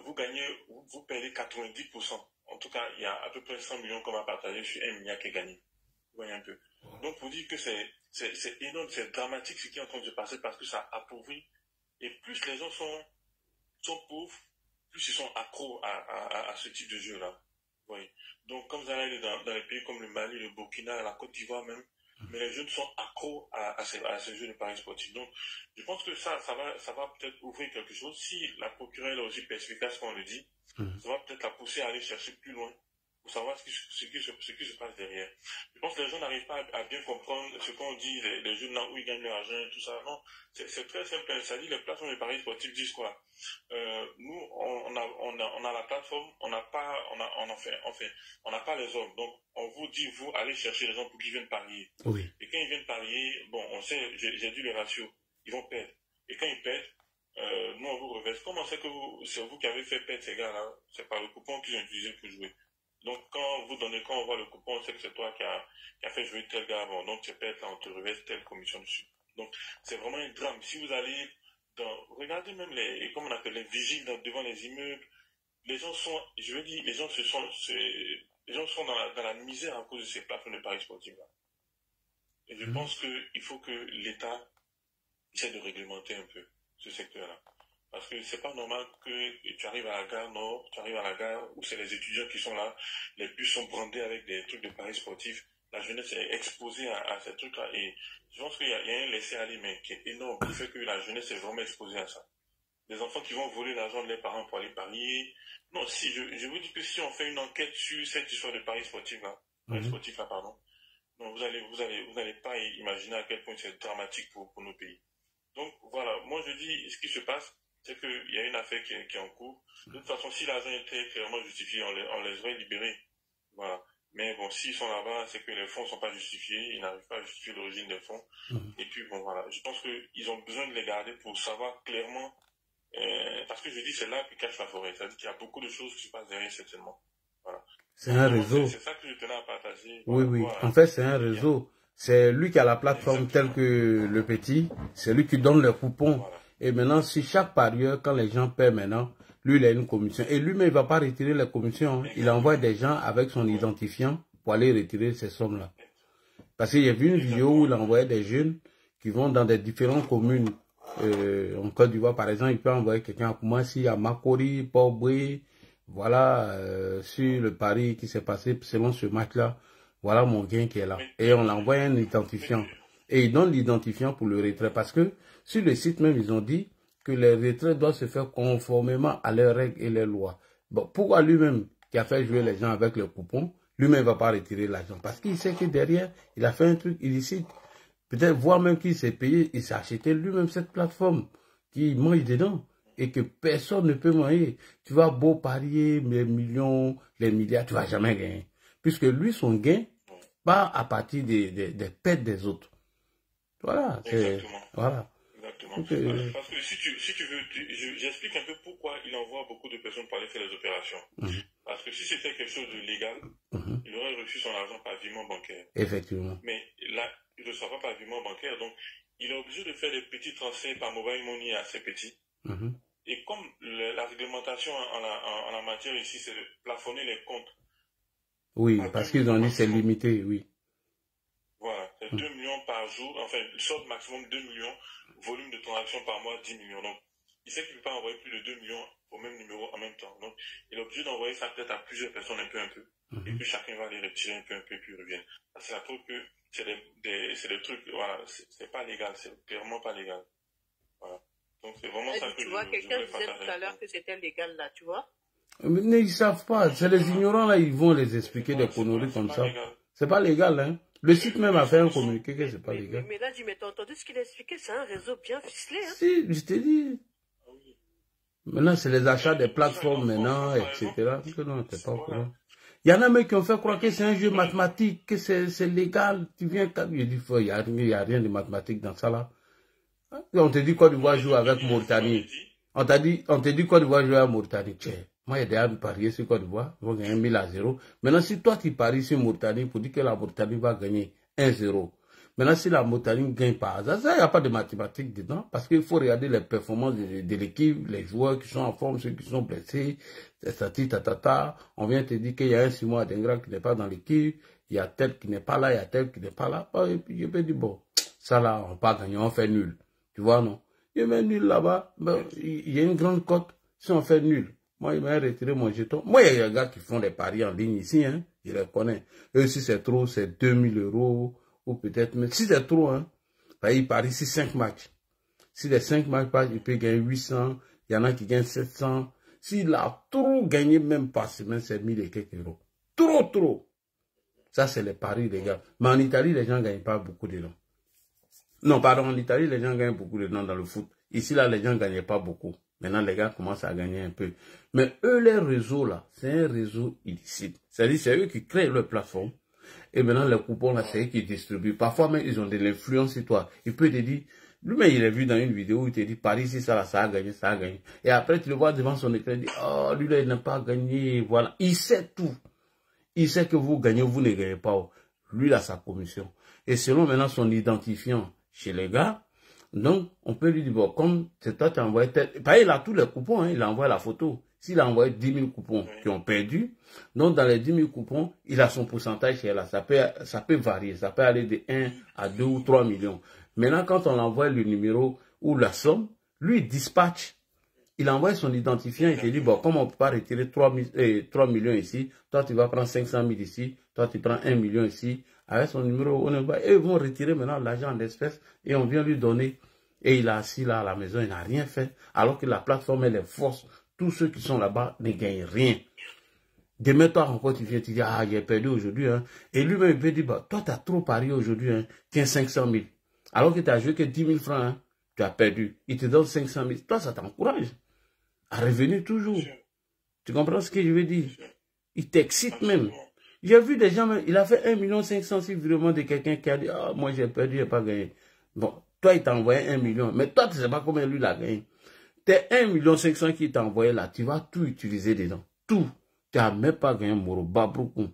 vous perdez 90%. En tout cas, il y a à peu près 100 millions qu'on va partager sur 1 milliard qui est gagné. Vous voyez un peu. Donc, pour dire que c'est énorme, c'est dramatique ce qui est en train de se passer parce que ça appauvrit. Et plus les gens sont pauvres, plus ils sont accros à ce type de jeu-là. Oui. Donc, comme vous allez dans les pays comme le Mali, le Burkina, la Côte d'Ivoire même, mais les jeunes sont accros à ces jeux de paris sportifs. Donc, je pense que ça va peut-être ouvrir quelque chose. Si la procureure est aussi perspicace, comme on le dit, ça va peut-être la pousser à aller chercher plus loin pour savoir ce qui se passe derrière. Je pense que les gens n'arrivent pas à bien comprendre ce qu'on dit, les jeunes là où ils gagnent leur argent et tout ça. Non, c'est très simple. Ça dit, les plateformes de paris sportifs disent quoi? Nous, on a la plateforme, on n'a pas les hommes. Donc, on vous dit, vous, allez chercher les gens pour qu'ils viennent parier. Oui. Et quand ils viennent parier, bon, on sait, j'ai dit le ratio, ils vont perdre. Et quand ils perdent, nous, on vous reverse. Comment on sait que c'est vous qui avez fait perdre ces gars-là? C'est par le coupon qu'ils ont utilisé pour jouer. Donc, quand on voit le coupon, on sait que c'est toi qui a fait jouer tel gars avant. Donc, tu perds là, on te reverse telle commission dessus. Donc, c'est vraiment un drame. Si vous allez regardez même comme on appelle les vigiles devant les immeubles, les gens sont, je veux dire, les gens sont dans la misère à cause de ces plateformes de paris sportifs là. Et je pense qu'il faut que l'État essaie de réglementer un peu ce secteur-là. Parce que c'est pas normal que tu arrives à la gare Nord, tu arrives à la gare où c'est les étudiants qui sont là, les bus sont brandés avec des trucs de paris sportifs, la jeunesse est exposée à ces trucs-là. Et je pense qu'il y a un laisser-aller, mais qui est énorme, qui fait que la jeunesse est vraiment exposée à ça. Des enfants qui vont voler l'argent de leurs parents pour aller parier. Non, si je vous dis que si on fait une enquête sur cette histoire de paris sportifs là, non, vous allez pas imaginer à quel point c'est dramatique pour nos pays. Donc voilà, moi je dis, ce qui se passe, c'est qu'il y a une affaire qui est en cours. De toute façon, si l'argent était clairement justifié, on les aurait libérés. Voilà. Mais bon, s'ils sont là-bas, c'est que les fonds ne sont pas justifiés, ils n'arrivent pas à justifier l'origine des fonds. Et puis bon, voilà, je pense qu'ils ont besoin de les garder pour savoir clairement, parce que je dis, c'est là que cache la forêt. C'est-à-dire qu'il y a beaucoup de choses qui se passent derrière, certainement. Voilà. C'est un réseau. C'est ça que je tenais à partager. Oui, oui. Voilà. En fait, c'est un réseau. C'est lui qui a la plateforme telle que le petit, c'est lui qui donne le coupon. Voilà. Et maintenant, si chaque parieur, quand les gens paient maintenant, lui, il a une commission. Et lui-même, il ne va pas retirer les commissions. Il envoie des gens avec son identifiant pour aller retirer ces sommes-là. Parce qu'il y a vu une vidéo où il envoyait des jeunes qui vont dans des différentes communes. En Côte d'Ivoire, par exemple, il peut envoyer quelqu'un à Koumassi, à Makori, Port-Boué. Voilà, sur le pari qui s'est passé selon ce match-là. Voilà mon gain qui est là. Et on l'envoie un identifiant. Et il donne l'identifiant pour le retrait. Parce que sur le site même, ils ont dit que les retraits doivent se faire conformément à leurs règles et leurs lois. Bon, pourquoi lui-même, qui a fait jouer les gens avec le coupon, lui-même ne va pas retirer l'argent? Parce qu'il sait que derrière, il a fait un truc illicite. Peut-être voire même qu'il s'est payé, il s'est acheté lui-même cette plateforme qui mange dedans et que personne ne peut manger. Tu vas beau parier les millions, les milliards, tu ne vas jamais gagner. Puisque lui, son gain, pas à partir des pertes des autres. Voilà. Exactement. Voilà. Exactement. Parce que si tu veux, j'explique un peu pourquoi il envoie beaucoup de personnes pour aller faire les opérations. Parce que si c'était quelque chose de légal, il aurait reçu son argent par virement bancaire. Effectivement. Mais là, il ne reçoit pas par virement bancaire, donc il est obligé de faire des petits transferts par mobile money à ses petits. Et comme la réglementation en la matière ici, c'est de plafonner les comptes. Oui, parce qu'ils ont dit c'est limité, oui. Voilà, c'est 2 millions par jour, enfin, sorte maximum 2 millions, volume de transaction par mois 10 millions. Donc, il sait qu'il ne peut pas envoyer plus de 2 millions au même numéro en même temps. Donc, il est obligé d'envoyer ça peut-être à plusieurs personnes un peu. Et puis chacun va les retirer un peu, puis ils reviennent. Parce que ça trouve que c'est des trucs, voilà, c'est pas légal, c'est clairement pas légal. Voilà. Donc, c'est vraiment ça que tu vois, quelqu'un disait tout à l'heure que c'était légal là, tu vois. Mais ils ne savent pas, c'est les ignorants là, ils vont les expliquer des conneries comme ça. C'est pas légal, hein. Le site même a fait un communiqué que c'est pas légal. Mais là, mais t'as entendu ce qu'il a expliqué, c'est un réseau bien ficelé, hein. Si, je t'ai dit. Maintenant, c'est les achats des plateformes maintenant, etc. Non, t'es pas au courant. Il y en a même qui ont fait croire que c'est un jeu mathématique, que c'est légal. Tu viens, je dis, il n'y a rien de mathématique dans ça là. On te dit Côte d'Ivoire joue avec Mauritanie. On te dit Côte d'Ivoire joue avec Mauritanie. Tiens, moi, il y a déjà parié sur Côte d'Ivoire, ils vont gagner 1000-0. Maintenant, si toi, tu paries sur Mauritanie pour dire que la Mauritanie va gagner 1-0, Maintenant, si la Motaline gagne par hasard, ça, il n'y a pas de mathématiques dedans, parce qu'il faut regarder les performances de l'équipe, les joueurs qui sont en forme, ceux qui sont blessés, on vient te dire qu'il y a un Simon Adingra qui n'est pas dans l'équipe, il y a tel qui n'est pas là, il y a tel qui n'est pas là, et puis je peux dire, bon, ça là, on va pas gagner, on fait nul. Tu vois, non? Il met nul là-bas, ben, il y a une grande cote, si on fait nul. Moi, il m'a retiré mon jeton. Moi, il y a des gars qui font des paris en ligne ici, hein, je les connais. Eux, si c'est trop, c'est 2000 €, ou peut-être, mais si c'est trop, hein, ben, ils parient sur 5 matchs. Si les 5 matchs passent, il peut gagner 800, il y en a qui gagnent 700. S'il a trop gagné, même par semaine, c'est 1000 et quelques euros. Trop. Ça, c'est les paris, les gars. Mais en Italie, les gens ne gagnent pas beaucoup dedans. Non, pardon, en Italie, les gens gagnent beaucoup dedans dans le foot. Ici, là, les gens ne gagnaient pas beaucoup. Maintenant, les gars commencent à gagner un peu. Mais eux, les réseaux, là, c'est un réseau illicite. C'est-à-dire, c'est eux qui créent leur plateforme. Et maintenant, les coupons, là, c'est eux qui distribuent. Parfois, même, ils ont de l'influence sur toi. Il peut te dire, lui-même, il est vu dans une vidéo où il te dit, Paris, si ça, là, ça a gagné, ça a gagné. Et après, tu le vois devant son écran, il dit, oh, lui, là, il n'a pas gagné. Voilà. Il sait tout. Il sait que vous gagnez, vous ne gagnez pas. Lui, il a sa commission. Et selon maintenant son identifiant chez les gars, donc, on peut lui dire, bon, comme c'est toi qui as envoyé tel... Il a tous les coupons, hein, il a envoyé la photo. S'il a envoyé 10 000 coupons qui ont perdu, donc dans les 10 000 coupons, il a son pourcentage chez là. Ça peut varier, ça peut aller de 1 à 2 ou 3 millions. Maintenant, quand on envoie le numéro ou la somme, lui, il dispatche. Il envoie son identifiant et il dit, bon, comme on ne peut pas retirer 3 millions ici, toi tu vas prendre 500 000 ici, toi tu prends 1 million ici, avec son numéro, et ils vont retirer maintenant l'argent en espèces et on vient lui donner. Et il est assis là à la maison, il n'a rien fait, alors que la plateforme, elle est force. Tous ceux qui sont là-bas ne gagnent rien. Demain, toi encore, tu viens, tu dis, ah, j'ai perdu aujourd'hui, hein. Et lui-même, il peut dire, bah, toi, tu as trop parié aujourd'hui, hein. Tiens, 500 000. Alors que tu as joué que 10 000 francs, hein. Tu as perdu. Il te donne 500 000. Toi, ça t'encourage à revenir toujours. Tu comprends ce que je veux dire? Il t'excite même. J'ai vu des gens, il a fait 1 500 000 vraiment de quelqu'un qui a dit, ah, moi j'ai perdu, j'ai pas gagné. Bon, toi, il t'a envoyé 1 million, mais toi, tu ne sais pas combien lui l'a gagné. Tes 1 500 000 qu'il t'a envoyé là, tu vas tout utiliser dedans. Tout. Tu n'as même pas gagné Moro, Babroukoum.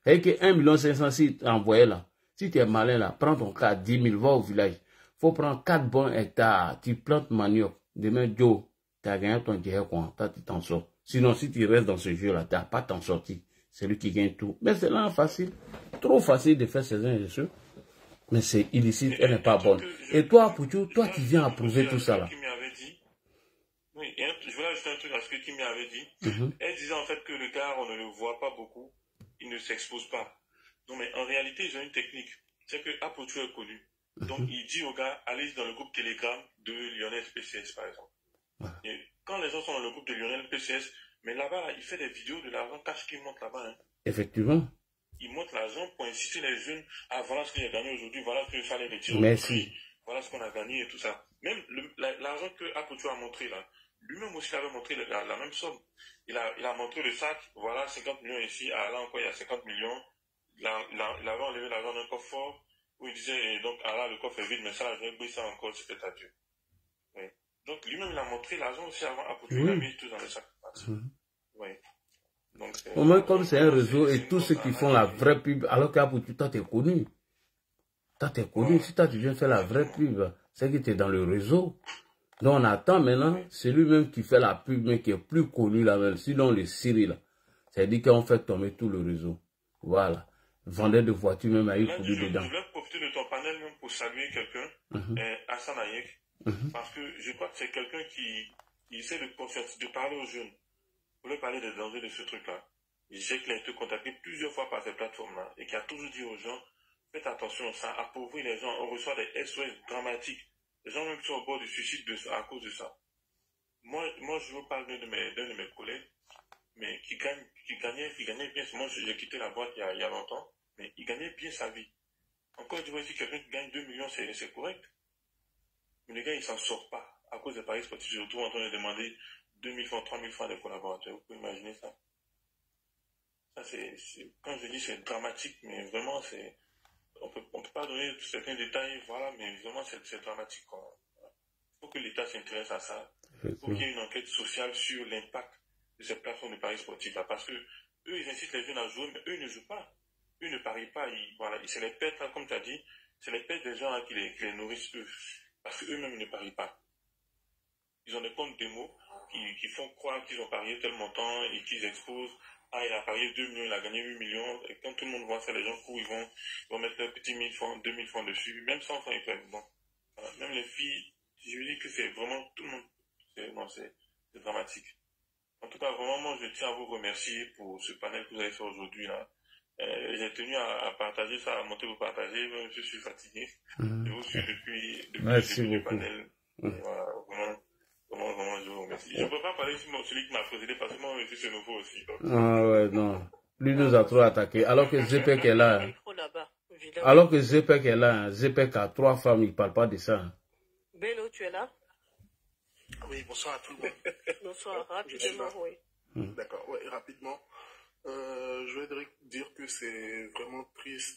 Et que 1 500 000 s'il t'a envoyé là, si tu es malin là, prends ton cas, 10 000, va au village. Faut prendre 4 bons hectares, tu plantes manioc. Demain, Joe, tu as gagné ton diète, quoi. Toi, tu t'en sors. Sinon, si tu restes dans ce jeu-là, tu n'as pas t'en sortir. C'est lui qui gagne tout. Mais c'est là facile. Trop facile de faire ces injections. Mais c'est illicite, elle n'est pas bonne. Et toi, Pouchou, toi qui viens approuver tout ça là. Oui, je voulais ajouter un truc à ce que Kimi avait dit. Elle disait en fait que le gars, on ne le voit pas beaucoup. Il ne s'expose pas. Non, mais en réalité, ils ont une technique. C'est que Apochu est connu. Donc, il dit aux gars, allez dans le groupe Telegram de Lionel PCS, par exemple. Et quand les gens sont dans le groupe de Lionel PCS, mais là-bas, il fait des vidéos de l'argent cash qu'il monte là-bas. Hein. Effectivement. Il monte l'argent pour inciter les jeunes à voilà ce que j'ai gagné aujourd'hui, voilà ce que je fallait retirer. Merci. Voilà ce qu'on a gagné et tout ça. Même l'argent que Apochu a montré là, lui-même aussi avait montré la même somme. Il a montré le sac, voilà 50 millions ici, là encore il y a 50 millions. Il avait enlevé l'argent d'un coffre fort, où il disait, donc là le coffre est vide, mais ça, je vais oublier ça encore, c'était à Dieu. Oui. Donc lui-même il a montré l'argent aussi avant Apochu, il a mis tout dans le sac. Oui. Donc, au moins, comme c'est un réseau et tous ceux qui font la vraie pub, alors qu'Apochu, toi, t'es connu. Toi, t'es connu. Si toi, tu viens faire la vraie pub, c'est que t'es dans le réseau. Donc, on attend maintenant, c'est lui-même qui fait la pub, mais qui est plus connu là-même. Sinon, le Syrie, là. C'est-à-dire qu'on fait tomber tout le réseau. Voilà. Vendeur de voitures, même à eu pour lui dedans. Je voulais profiter de ton panel même pour saluer quelqu'un, Hassan Ayek, parce que je crois que c'est quelqu'un qui essaie de parler aux jeunes. Vous voulez parler des dangers de ce truc-là. Je sais qu'il a été contacté plusieurs fois par ces plateformes-là et qui a toujours dit aux gens, faites attention, ça appauvrit les gens. On reçoit des SOS dramatiques. Les gens même qui sont au bord du suicide à cause de ça. Moi je vous parle d'un de mes collègues, mais qui gagnait bien. Moi, j'ai quitté la boîte il y a longtemps, mais il gagnait bien sa vie. Encore, tu vois, si quelqu'un qui gagne 2 millions, c'est correct. Mais le gars, il s'en sort pas. À cause des paris sportifs, je retrouve en train de demander 2 000 francs, 3 000 francs des collaborateurs. Vous pouvez imaginer ça. Ça, quand je dis c'est dramatique, mais vraiment, on peut pas donner certains détails, voilà, mais vraiment, c'est dramatique. Il faut que l'État s'intéresse à ça. Il faut qu'il y ait une enquête sociale sur l'impact de ces plateformes de paris sportifs là, parce que eux, ils incitent les jeunes à jouer, mais eux ne jouent pas. Eux ne parient pas, voilà, c'est les pertes, comme tu as dit, c'est les pères des gens là, qui les nourrissent eux. Parce qu'eux-mêmes ne parient pas. Ils ont des comptes démos qui font croire qu'ils ont parié tel montant et qu'ils exposent. Ah, il a parié 2 millions, il a gagné 8 millions. Et quand tout le monde voit ça, les gens courent, ils vont mettre leurs petits 1000 francs, 2000 francs dessus. Même 100 francs, ils peuvent. Bon. Voilà. Même les filles, je dis que c'est vraiment tout le monde. C'est dramatique. En tout cas, vraiment, moi, je tiens à vous remercier pour ce panel que vous avez fait aujourd'hui, là. J'ai tenu à partager ça, à monter vous partager, même je suis fatigué. Je vous suis depuis le panel. Voilà, vraiment, je vous remercie. Je ne peux pas parler sur celui qui m'a précédé parce que moi, je suis nouveau aussi. Donc. Ah ouais, non. Lui nous a trop attaqué. Alors que Zepek est là. Alors que Zepek est là. Zepek a 3 femmes, il ne parle pas de ça. Bello, tu es là? Oui, bonsoir à tout le monde. Bonsoir, rapidement, oui. D'accord, ouais, rapidement. Je voudrais dire que c'est vraiment triste